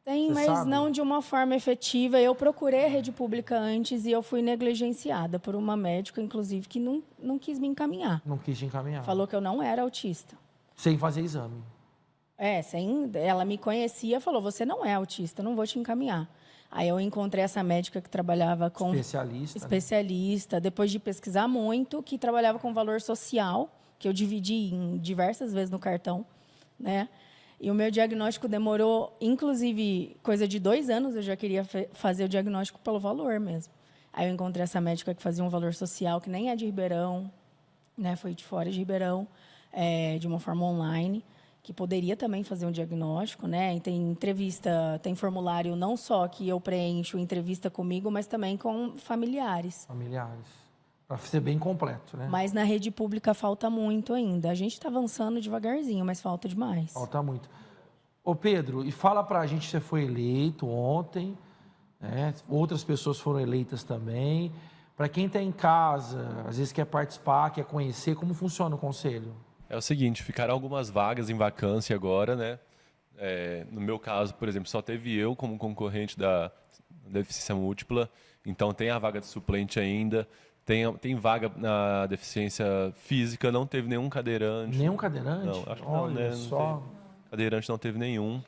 Tem, Você mas sabe? não de uma forma efetiva. Eu procurei a rede pública antes e eu fui negligenciada por uma médica, inclusive, que não quis me encaminhar. Não quis te encaminhar. Falou que eu não era autista. Sem fazer exame. Ela me conhecia e falou, você não é autista, eu não vou te encaminhar. Aí eu encontrei essa médica que trabalhava com... Especialista. Depois de pesquisar muito, que trabalhava com valor social, que eu dividi em diversas vezes no cartão, né? E o meu diagnóstico demorou, inclusive, coisa de 2 anos, eu já queria fazer o diagnóstico pelo valor mesmo. Aí eu encontrei essa médica que fazia um valor social, que nem é de Ribeirão, né? Foi de fora de Ribeirão, de uma forma online, que poderia também fazer um diagnóstico, né? E tem entrevista, tem formulário não só que eu preencho entrevista comigo, mas também com familiares. Para ser bem completo, né? Mas na rede pública falta muito ainda. A gente está avançando devagarzinho, mas falta demais. Falta muito. Ô Pedro, e fala pra gente, você foi eleito ontem, né? Outras pessoas foram eleitas também. Para quem está em casa, às vezes quer participar, quer conhecer, como funciona o conselho? É o seguinte, ficaram algumas vagas em vacância agora, né? No meu caso, por exemplo, só teve eu como concorrente da deficiência múltipla, então tem a vaga de suplente ainda, tem vaga na deficiência física, não teve nenhum cadeirante. Nenhum cadeirante? Não, acho que olha, não, né? Só... Cadeirante não teve nenhum.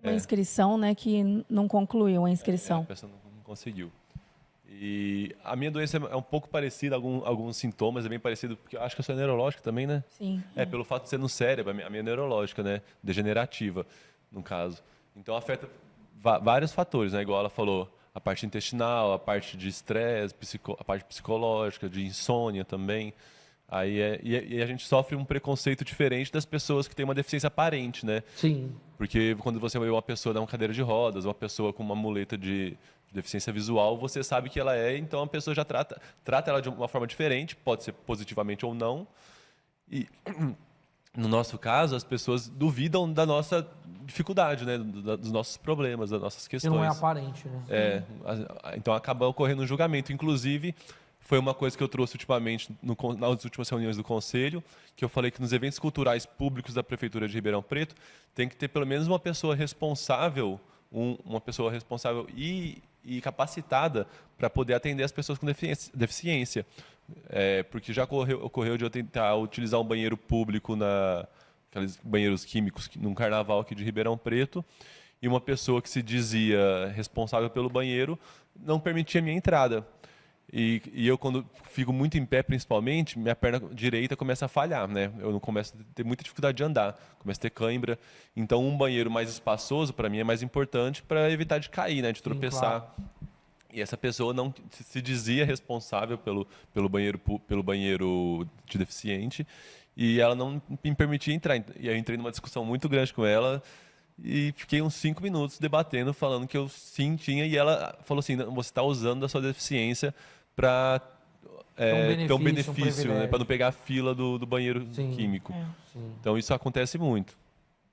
Uma inscrição, né, que não concluiu a inscrição. A pessoa não conseguiu. E a minha doença é um pouco parecida, alguns sintomas, é bem parecido, porque eu acho que eu sou neurológica também, né? Sim. Pelo fato de ser no cérebro, a minha é neurológica, né? Degenerativa, no caso. Então, afeta vários fatores, né? Igual ela falou, a parte intestinal, a parte de estresse, a parte psicológica, de insônia também. E a gente sofre um preconceito diferente das pessoas que têm uma deficiência aparente, né? Sim. Porque quando você vê uma pessoa numa cadeira de rodas, uma pessoa com uma muleta de deficiência visual, você sabe que ela então a pessoa já trata ela de uma forma diferente, pode ser positivamente ou não. E no nosso caso, as pessoas duvidam da nossa dificuldade, né, dos nossos problemas, das nossas questões. Que não é aparente, né? Então acaba ocorrendo um julgamento. Inclusive, foi uma coisa que eu trouxe ultimamente nas últimas reuniões do Conselho, que eu falei que nos eventos culturais públicos da Prefeitura de Ribeirão Preto tem que ter pelo menos uma pessoa responsável, e capacitada para poder atender as pessoas com deficiência. Porque já ocorreu de eu tentar utilizar um banheiro público, aqueles banheiros químicos, num carnaval aqui de Ribeirão Preto, e uma pessoa que se dizia responsável pelo banheiro não permitia a minha entrada. E eu, quando fico muito em pé, principalmente, minha perna direita começa a falhar, né? Eu não começo a ter muita dificuldade de andar, começo a ter cãibra. Então, um banheiro mais espaçoso, para mim, é mais importante para evitar de cair, né? De tropeçar. Sim, claro. E essa pessoa não se dizia responsável pelo banheiro de deficiente e ela não me permitia entrar. E aí eu entrei numa discussão muito grande com ela e fiquei uns 5 minutos debatendo, falando que eu sim tinha. E ela falou assim, você está usando da sua deficiência para ter um benefício, né, para não pegar a fila do banheiro químico. Sim. Então isso acontece muito.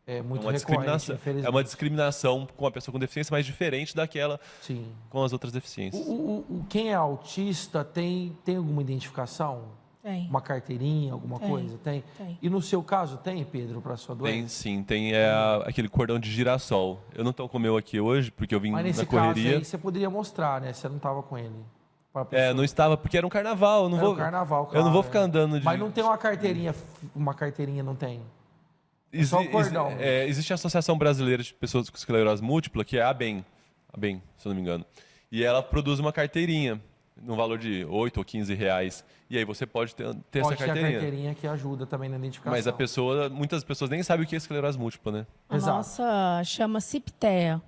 É muito discriminação. É uma discriminação com a pessoa com deficiência, mas diferente daquela com as outras deficiências. Quem é autista tem alguma identificação? Tem. Uma carteirinha, alguma coisa? Tem. E no seu caso tem, Pedro, para sua doença? Tem sim, tem aquele cordão de girassol. Eu não estou com o meu aqui hoje, porque eu vim na correria. Mas nesse caso aí você poderia mostrar, né? Você não estava com ele. Não estava, porque era um carnaval. Era um carnaval, claro, eu não vou ficar andando de... Mas não tem uma carteirinha não tem? Só o cordão. Existe a Associação Brasileira de Pessoas com Esclerose Múltipla, que é a ABEM, se eu não me engano. E ela produz uma carteirinha, no valor de 8 ou 15 reais. E aí você pode ter essa carteirinha. Pode ter a carteirinha que ajuda também na identificação. Mas muitas pessoas nem sabem o que é esclerose múltipla, né? A nossa chama CIPTEA.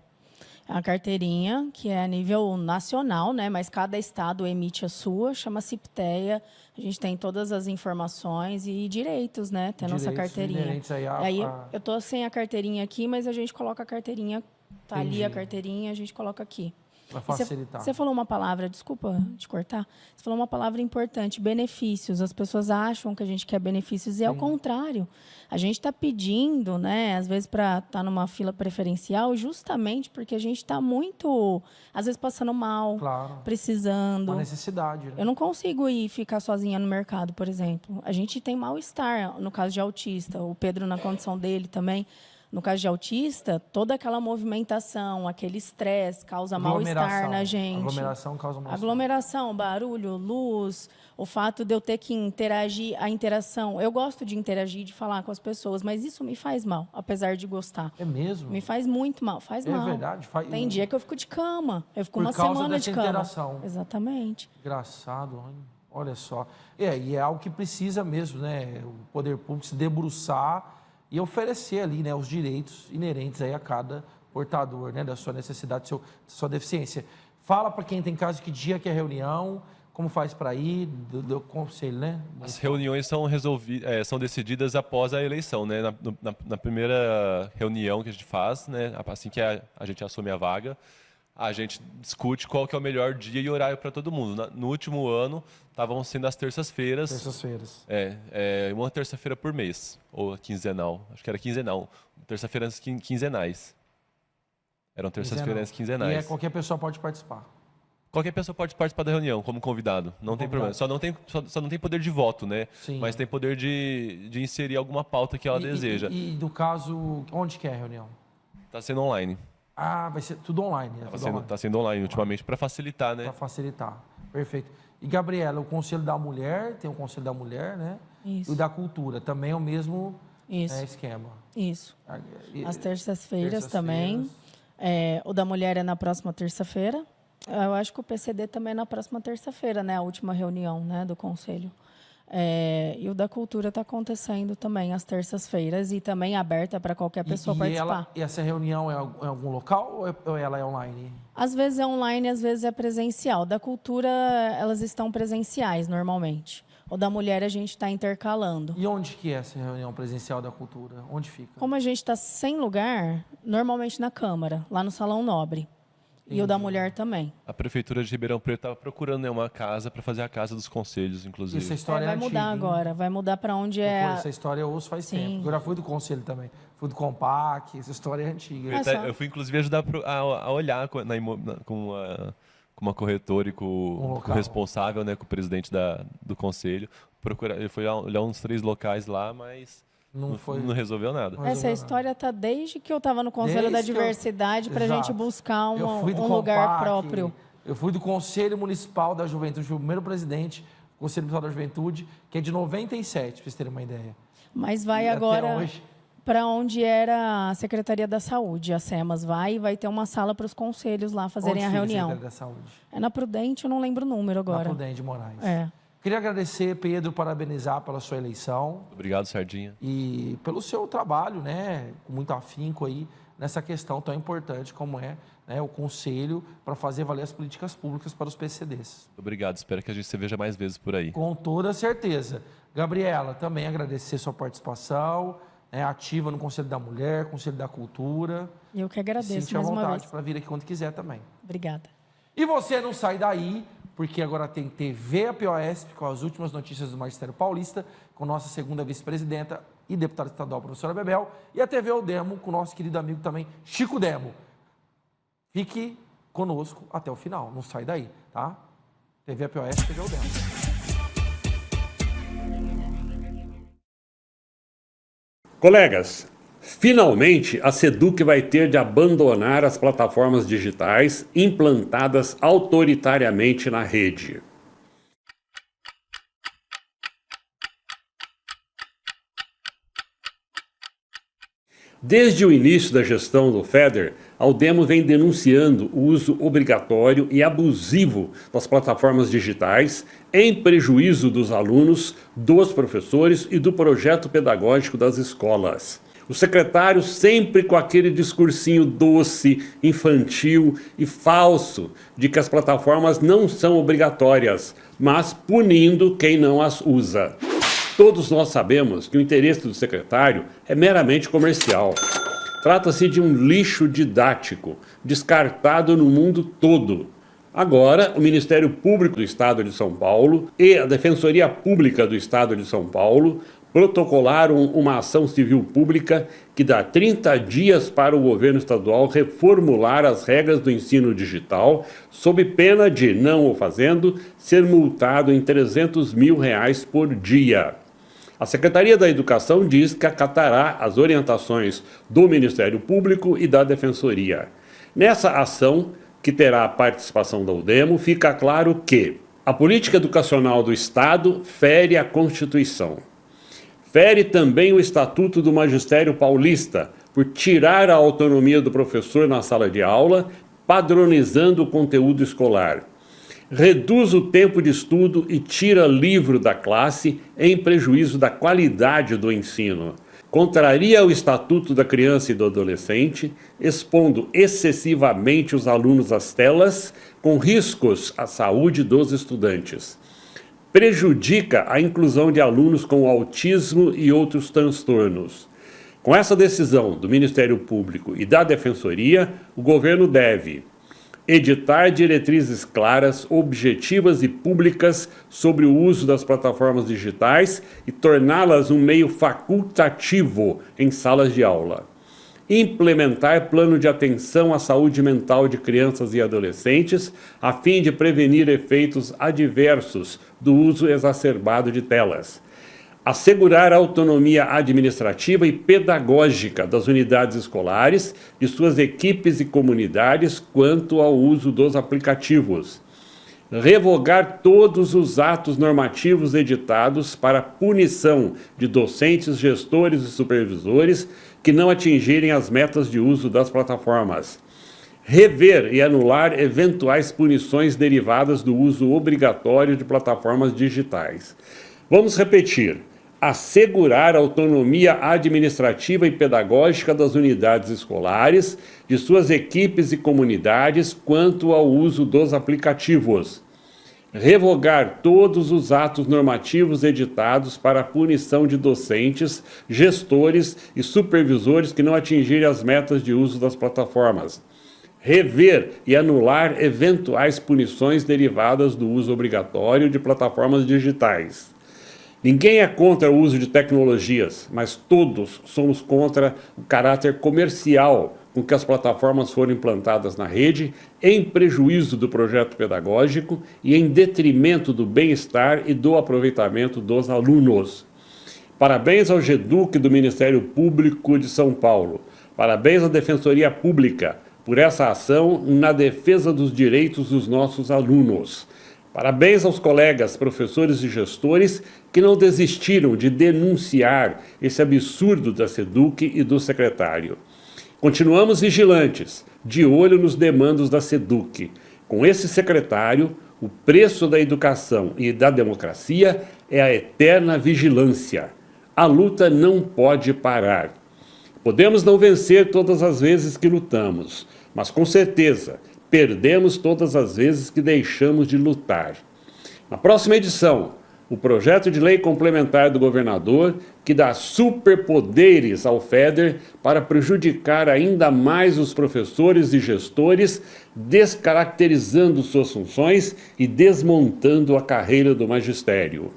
É uma carteirinha que é a nível nacional, né? Mas cada estado emite a sua, chama CIPTEA. A gente tem todas as informações e direitos, né? Tem a nossa carteirinha. Aí eu tô sem a carteirinha aqui, mas a gente coloca a carteirinha, tá ali a carteirinha, a gente coloca aqui. Vai facilitar. Você falou uma palavra, desculpa te cortar, você falou uma palavra importante, benefícios. As pessoas acham que a gente quer benefícios e é o contrário. A gente está pedindo, né, às vezes, para estar numa fila preferencial justamente porque a gente está muito, às vezes, passando mal, precisando. Uma necessidade. Né? Eu não consigo ir ficar sozinha no mercado, por exemplo. A gente tem mal-estar, no caso de autista. O Pedro, na condição dele também. No caso de autista, toda aquela movimentação, aquele estresse causa mal-estar na gente. Aglomeração causa mal-estar. Aglomeração, barulho, luz, o fato de eu ter que interagir, a interação. Eu gosto de interagir, de falar com as pessoas, mas isso me faz mal, apesar de gostar. É mesmo? Me faz muito mal, faz mal. É verdade. Tem dia que eu fico de cama, eu fico uma semana de cama. Interação. Exatamente. Engraçado, olha só. E é algo que precisa mesmo, né? O poder público se debruçar e oferecer ali, né, os direitos inerentes aí a cada portador, né, da sua necessidade, da sua deficiência. Fala para quem tem casa que dia que é reunião, como faz para ir, do conselho, né? As reuniões são decididas após a eleição, né? Na primeira reunião que a gente faz, né, assim que a gente assume a vaga, a gente discute qual que é o melhor dia e horário para todo mundo. No último ano, estavam sendo as terças-feiras. Terças-feiras. Uma terça-feira por mês, ou quinzenal. Acho que era quinzenal. Terça-feiras quinzenais. Eram terças-feiras quinzenais. E qualquer pessoa pode participar. Qualquer pessoa pode participar da reunião como convidado. Não tem problema. Só não tem poder de voto, né? Sim. Mas tem poder de inserir alguma pauta que ela deseja. E no caso, onde que é a reunião? Está sendo online. Ah, vai ser tudo online. Está sendo online ultimamente para facilitar, né? Para facilitar. Perfeito. E, Gabriela, o Conselho da Mulher, tem o Conselho da Mulher, né? Isso. E o da Cultura, também é o mesmo esquema. Isso. As terças-feiras também. O da Mulher é na próxima terça-feira. Eu acho que o PCD também é na próxima terça-feira, né? A última reunião, né, do Conselho. E o da Cultura está acontecendo também às terças-feiras e também aberta para qualquer pessoa participar. E essa reunião é em algum local ou ela é online? Às vezes é online, às vezes é presencial. Da Cultura, elas estão presenciais normalmente. O da Mulher a gente está intercalando. E onde que é essa reunião presencial da Cultura? Onde fica? Como a gente está sem lugar, normalmente na Câmara, lá no Salão Nobre. E o da Mulher também. A Prefeitura de Ribeirão Preto estava procurando uma casa para fazer a Casa dos Conselhos, inclusive. Essa história vai mudar agora, vai mudar para onde é... Essa história eu ouço faz tempo. Eu já fui do Conselho também. Fui do Compac, essa história é antiga. Eu fui, inclusive, ajudar a olhar com uma corretora e com o responsável, né, com o presidente do Conselho. Ele foi olhar uns 3 locais lá, mas... Não resolveu nada. Essa história está desde que eu estava no Conselho da Diversidade para a gente buscar um lugar próprio. Eu fui do Conselho Municipal da Juventude, fui o primeiro presidente do Conselho Municipal da Juventude, que é de 97, para vocês terem uma ideia. Mas vai agora para onde era a Secretaria da Saúde. A SEMAS vai ter uma sala para os conselhos lá fazerem a reunião. A Secretaria da Saúde? É na Prudente, eu não lembro o número agora. Na Prudente de Moraes. Queria agradecer, Pedro, parabenizar pela sua eleição. Obrigado, Sardinha. E pelo seu trabalho, né, com muito afinco aí, nessa questão tão importante como é, né, o Conselho para fazer valer as políticas públicas para os PCDs. Obrigado, espero que a gente se veja mais vezes por aí. Com toda certeza. Gabriela, também agradecer sua participação, né, ativa no Conselho da Mulher, Conselho da Cultura. Eu que agradeço mais uma vez. Sinta à vontade para vir aqui quando quiser também. Obrigada. E você não sai daí, porque agora tem TV APOSP com as últimas notícias do Magistério Paulista, com nossa segunda vice-presidenta e deputada estadual, professora Bebel, e a TV O Demo com nosso querido amigo também, Chico Demo. Fique conosco até o final, não sai daí, tá? TV APOSP, TV O Demo. Colegas, finalmente a SEDUC vai ter de abandonar as plataformas digitais implantadas autoritariamente na rede. Desde o início da gestão do FEDER, a UDEMO vem denunciando o uso obrigatório e abusivo das plataformas digitais em prejuízo dos alunos, dos professores e do projeto pedagógico das escolas. O secretário sempre com aquele discursinho doce, infantil e falso de que as plataformas não são obrigatórias, mas punindo quem não as usa. Todos nós sabemos que o interesse do secretário é meramente comercial. Trata-se de um lixo didático, descartado no mundo todo. Agora, o Ministério Público do Estado de São Paulo e a Defensoria Pública do Estado de São Paulo protocolaram uma ação civil pública que dá 30 dias para o governo estadual reformular as regras do ensino digital, sob pena de, não o fazendo, ser multado em R$300 mil por dia. A Secretaria da Educação diz que acatará as orientações do Ministério Público e da Defensoria. Nessa ação, que terá a participação da UDEMO, fica claro que a política educacional do Estado fere a Constituição. Fere também o Estatuto do Magistério Paulista, por tirar a autonomia do professor na sala de aula, padronizando o conteúdo escolar. Reduz o tempo de estudo e tira livro da classe em prejuízo da qualidade do ensino. Contraria o Estatuto da Criança e do Adolescente, expondo excessivamente os alunos às telas, com riscos à saúde dos estudantes. Prejudica a inclusão de alunos com autismo e outros transtornos. Com essa decisão do Ministério Público e da Defensoria, o governo deve editar diretrizes claras, objetivas e públicas sobre o uso das plataformas digitais e torná-las um meio facultativo em salas de aula. Implementar plano de atenção à saúde mental de crianças e adolescentes, a fim de prevenir efeitos adversos do uso exacerbado de telas. Assegurar a autonomia administrativa e pedagógica das unidades escolares, de suas equipes e comunidades quanto ao uso dos aplicativos. Revogar todos os atos normativos editados para punição de docentes, gestores e supervisores que não atingirem as metas de uso das plataformas. Rever e anular eventuais punições derivadas do uso obrigatório de plataformas digitais. Vamos repetir. Assegurar a autonomia administrativa e pedagógica das unidades escolares, de suas equipes e comunidades quanto ao uso dos aplicativos. Revogar todos os atos normativos editados para a punição de docentes, gestores e supervisores que não atingirem as metas de uso das plataformas. Rever e anular eventuais punições derivadas do uso obrigatório de plataformas digitais. Ninguém é contra o uso de tecnologias, mas todos somos contra o caráter comercial com que as plataformas foram implantadas na rede, em prejuízo do projeto pedagógico e em detrimento do bem-estar e do aproveitamento dos alunos. Parabéns ao GEDUC do Ministério Público de São Paulo. Parabéns à Defensoria Pública por essa ação na defesa dos direitos dos nossos alunos. Parabéns aos colegas, professores e gestores que não desistiram de denunciar esse absurdo da SEDUC e do secretário. Continuamos vigilantes, de olho nos demandos da SEDUC. Com esse secretário, o preço da educação e da democracia é a eterna vigilância. A luta não pode parar. Podemos não vencer todas as vezes que lutamos, mas com certeza perdemos todas as vezes que deixamos de lutar. Na próxima edição, o projeto de lei complementar do governador que dá superpoderes ao FEDER para prejudicar ainda mais os professores e gestores, descaracterizando suas funções e desmontando a carreira do magistério.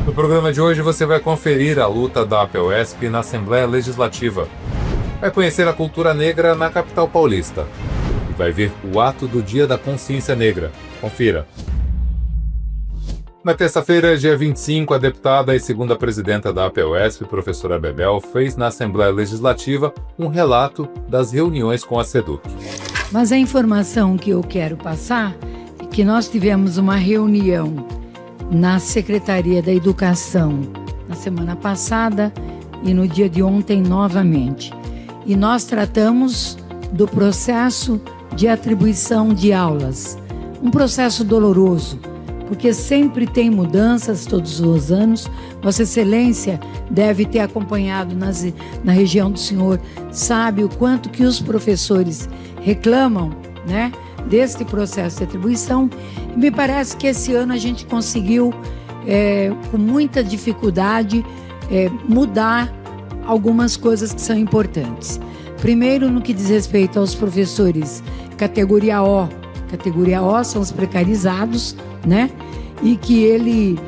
No programa de hoje você vai conferir a luta da APUESP na Assembleia Legislativa. Vai conhecer a cultura negra na capital paulista. E vai ver o ato do Dia da Consciência Negra. Confira. Na terça-feira, dia 25, a deputada e segunda presidenta da APUESP, professora Bebel, fez na Assembleia Legislativa um relato das reuniões com a SEDUC. Mas a informação que eu quero passar é que nós tivemos uma reunião na Secretaria da Educação na semana passada e no dia de ontem novamente. E nós tratamos do processo de atribuição de aulas. Um processo doloroso, porque sempre tem mudanças todos os anos. Vossa Excelência deve ter acompanhado na região do senhor, sabe o quanto que os professores reclamam, né, deste processo de atribuição. E me parece que esse ano a gente conseguiu, com muita dificuldade, mudar algumas coisas que são importantes. Primeiro, no que diz respeito aos professores categoria O. Categoria O são os precarizados, né? E que ele,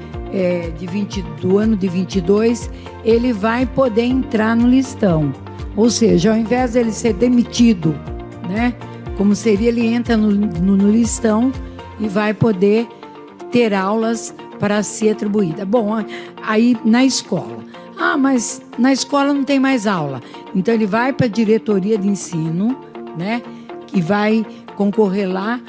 do ano de 22, ele vai poder entrar no listão. Ou seja, ao invés dele ser demitido, né? Como seria, ele entra no listão e vai poder ter aulas para ser atribuída. Bom, aí na escola. Mas na escola não tem mais aula. Então ele vai para a diretoria de ensino, né? Que vai concorrer lá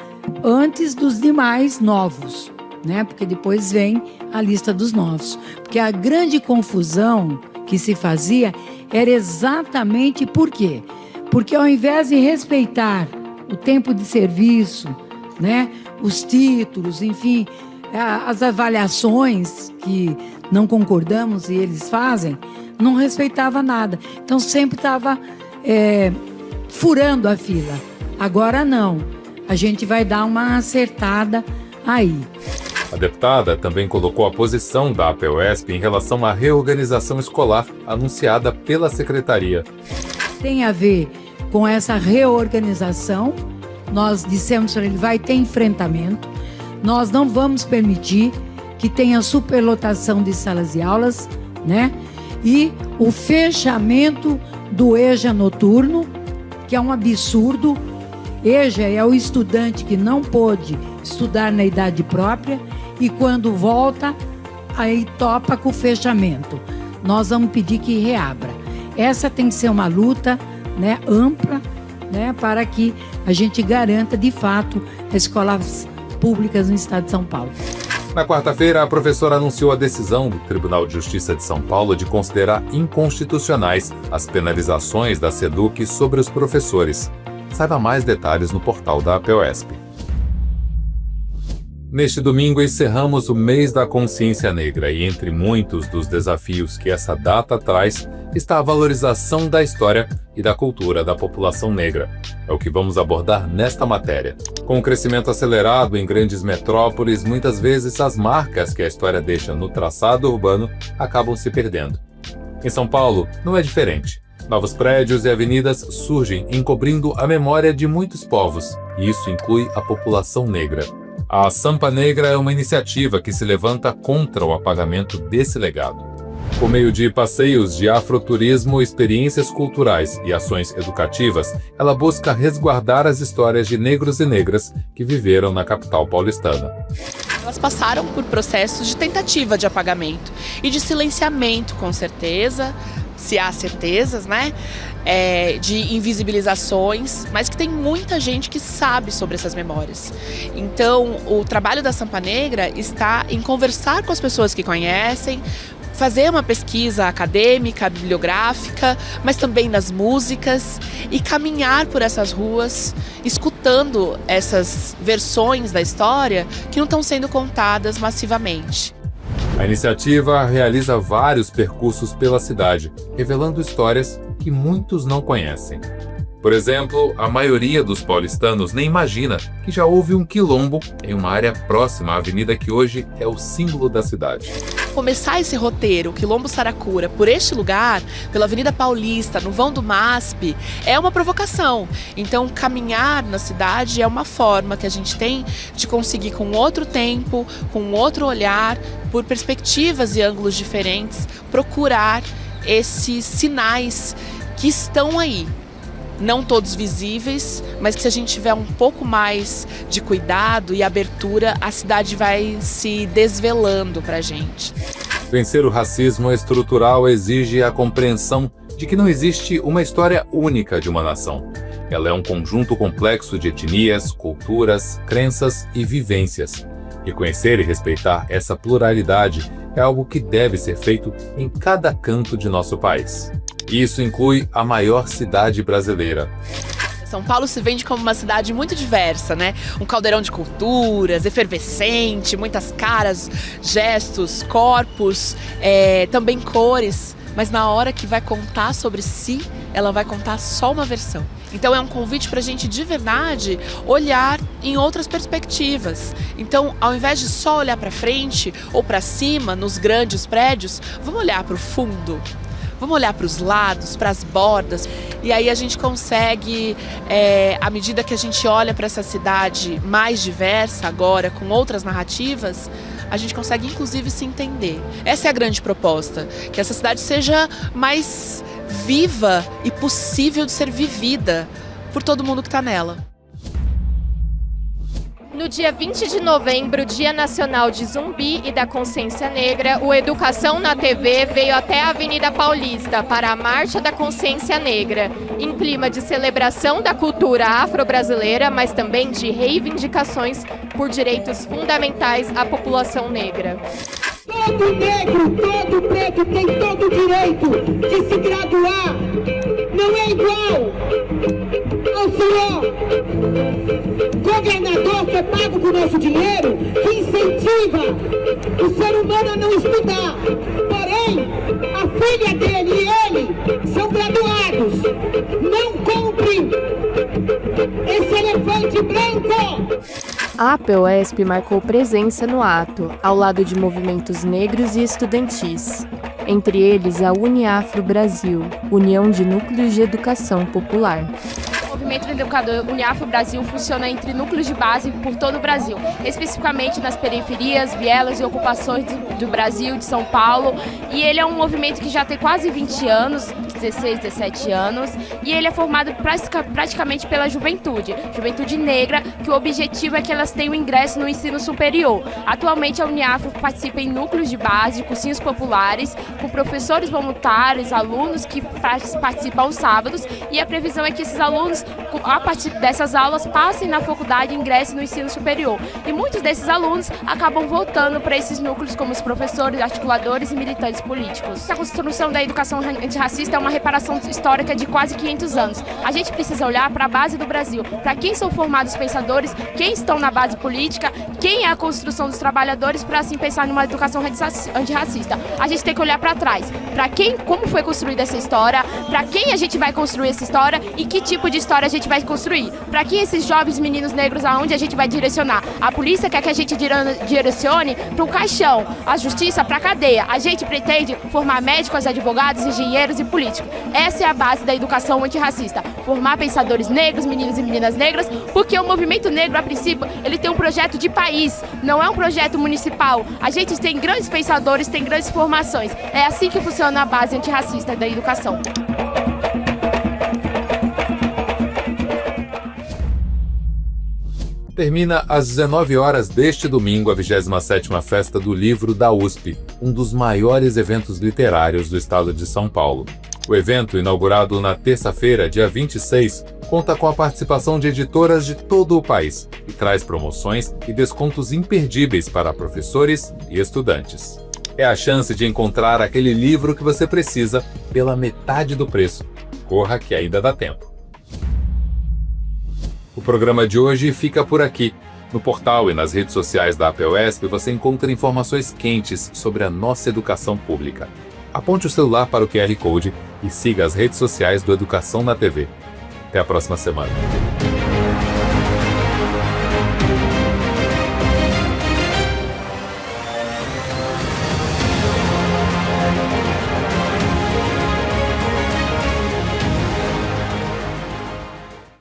antes dos demais novos, né? Porque depois vem a lista dos novos. Porque a grande confusão que se fazia era exatamente por quê? Porque ao invés de respeitar o tempo de serviço, né? Os títulos, enfim, as avaliações que não concordamos e eles fazem, não respeitava nada. Então sempre estava furando a fila. Agora não. A gente vai dar uma acertada aí. A deputada também colocou a posição da APUESP em relação à reorganização escolar anunciada pela secretaria. Tem a ver com essa reorganização. Nós dissemos para ele, vai ter enfrentamento. Nós não vamos permitir que tenha superlotação de salas de aulas, né? E o fechamento do EJA noturno, que é um absurdo. EJA é o estudante que não pôde estudar na idade própria e quando volta, aí topa com o fechamento. Nós vamos pedir que reabra. Essa tem que ser uma luta, né, ampla, né, para que a gente garanta, de fato, as escolas públicas no estado de São Paulo. Na quarta-feira, a professora anunciou a decisão do Tribunal de Justiça de São Paulo de considerar inconstitucionais as penalizações da SEDUC sobre os professores. Saiba mais detalhes no portal da APUESP. Neste domingo, encerramos o mês da consciência negra e entre muitos dos desafios que essa data traz está a valorização da história e da cultura da população negra. É o que vamos abordar nesta matéria. Com o crescimento acelerado em grandes metrópoles, muitas vezes as marcas que a história deixa no traçado urbano acabam se perdendo. Em São Paulo, não é diferente. Novos prédios e avenidas surgem encobrindo a memória de muitos povos, e isso inclui a população negra. A Sampa Negra é uma iniciativa que se levanta contra o apagamento desse legado. Por meio de passeios de afroturismo, experiências culturais e ações educativas, ela busca resguardar as histórias de negros e negras que viveram na capital paulistana. Elas passaram por processos de tentativa de apagamento e de silenciamento, com certeza, se há certezas, né? De invisibilizações, mas que tem muita gente que sabe sobre essas memórias. Então, o trabalho da Sampa Negra está em conversar com as pessoas que conhecem, fazer uma pesquisa acadêmica, bibliográfica, mas também nas músicas e caminhar por essas ruas, escutando essas versões da história que não estão sendo contadas massivamente. A iniciativa realiza vários percursos pela cidade, revelando histórias que muitos não conhecem. Por exemplo, a maioria dos paulistanos nem imagina que já houve um quilombo em uma área próxima à avenida que hoje é o símbolo da cidade. Começar esse roteiro, Quilombo Saracura, por este lugar, pela Avenida Paulista, no vão do MASP, é uma provocação. Então, caminhar na cidade é uma forma que a gente tem de conseguir, com outro tempo, com outro olhar, por perspectivas e ângulos diferentes, procurar esses sinais que estão aí. Não todos visíveis, mas que se a gente tiver um pouco mais de cuidado e abertura, a cidade vai se desvelando para a gente. Vencer o racismo estrutural exige a compreensão de que não existe uma história única de uma nação. Ela é um conjunto complexo de etnias, culturas, crenças e vivências. Reconhecer e respeitar essa pluralidade é algo que deve ser feito em cada canto de nosso país. Isso inclui a maior cidade brasileira. São Paulo se vende como uma cidade muito diversa, né? Um caldeirão de culturas, efervescente, muitas caras, gestos, corpos, também cores. Mas na hora que vai contar sobre si, ela vai contar só uma versão. Então é um convite para a gente, de verdade, olhar em outras perspectivas. Então, ao invés de só olhar para frente ou para cima, nos grandes prédios, vamos olhar para o fundo. Vamos olhar para os lados, para as bordas. E aí a gente consegue, à medida que a gente olha para essa cidade mais diversa agora, com outras narrativas, a gente consegue inclusive se entender. Essa é a grande proposta, que essa cidade seja mais viva e possível de ser vivida por todo mundo que está nela. No dia 20 de novembro, Dia Nacional de Zumbi e da Consciência Negra, o Educação na TV veio até a Avenida Paulista para a Marcha da Consciência Negra, em clima de celebração da cultura afro-brasileira, mas também de reivindicações por direitos fundamentais à população negra. Todo negro, todo preto tem todo o direito de se graduar. Não é igual ao senhor governador que é pago com o nosso dinheiro, que incentiva o ser humano a não estudar. Porém, a filha dele e ele são graduados. Não comprem esse elefante branco. A APEUESP marcou presença no ato, ao lado de movimentos negros e estudantis. Entre eles a Uniafro Brasil, União de Núcleos de Educação Popular. O movimento educador Uniafro Brasil funciona entre núcleos de base por todo o Brasil, especificamente nas periferias, vielas e ocupações do Brasil, de São Paulo. E ele é um movimento que já tem quase 20 anos, 16, 17 anos, e ele é formado praticamente pela juventude negra, que o objetivo é que elas tenham ingresso no ensino superior. Atualmente a Uniafro participa em núcleos de base, cursinhos populares, com professores voluntários, alunos que participam aos sábados, e a previsão é que esses alunos, a partir dessas aulas, passem na faculdade e ingressem no ensino superior. E muitos desses alunos acabam voltando para esses núcleos como os professores, articuladores e militantes políticos. A construção da educação antirracista é uma reparação histórica de quase 500 anos. A gente precisa olhar para a base do Brasil, para quem são formados os pensadores, quem estão na base política, quem é a construção dos trabalhadores, para assim pensar numa educação antirracista. A gente tem que olhar para trás, para quem, como foi construída essa história, para quem a gente vai construir essa história e que tipo de história a gente vai construir. Para quem esses jovens meninos negros, aonde a gente vai direcionar? A polícia quer que a gente direcione para um caixão, a justiça para a cadeia. A gente pretende formar médicos, advogados, engenheiros e políticos. Essa é a base da educação antirracista. Formar pensadores negros, meninos e meninas negras, porque o movimento negro, a princípio, ele tem um projeto de país, não é um projeto municipal. A gente tem grandes pensadores, tem grandes formações. É assim que funciona a base antirracista da educação. Termina às 19 horas deste domingo a 27ª Festa do Livro da USP, um dos maiores eventos literários do estado de São Paulo. O evento, inaugurado na terça-feira, dia 26, conta com a participação de editoras de todo o país e traz promoções e descontos imperdíveis para professores e estudantes. É a chance de encontrar aquele livro que você precisa pela metade do preço. Corra que ainda dá tempo. O programa de hoje fica por aqui. No portal e nas redes sociais da APEUESP você encontra informações quentes sobre a nossa educação pública. Aponte o celular para o QR Code e siga as redes sociais do Educação na TV. Até a próxima semana.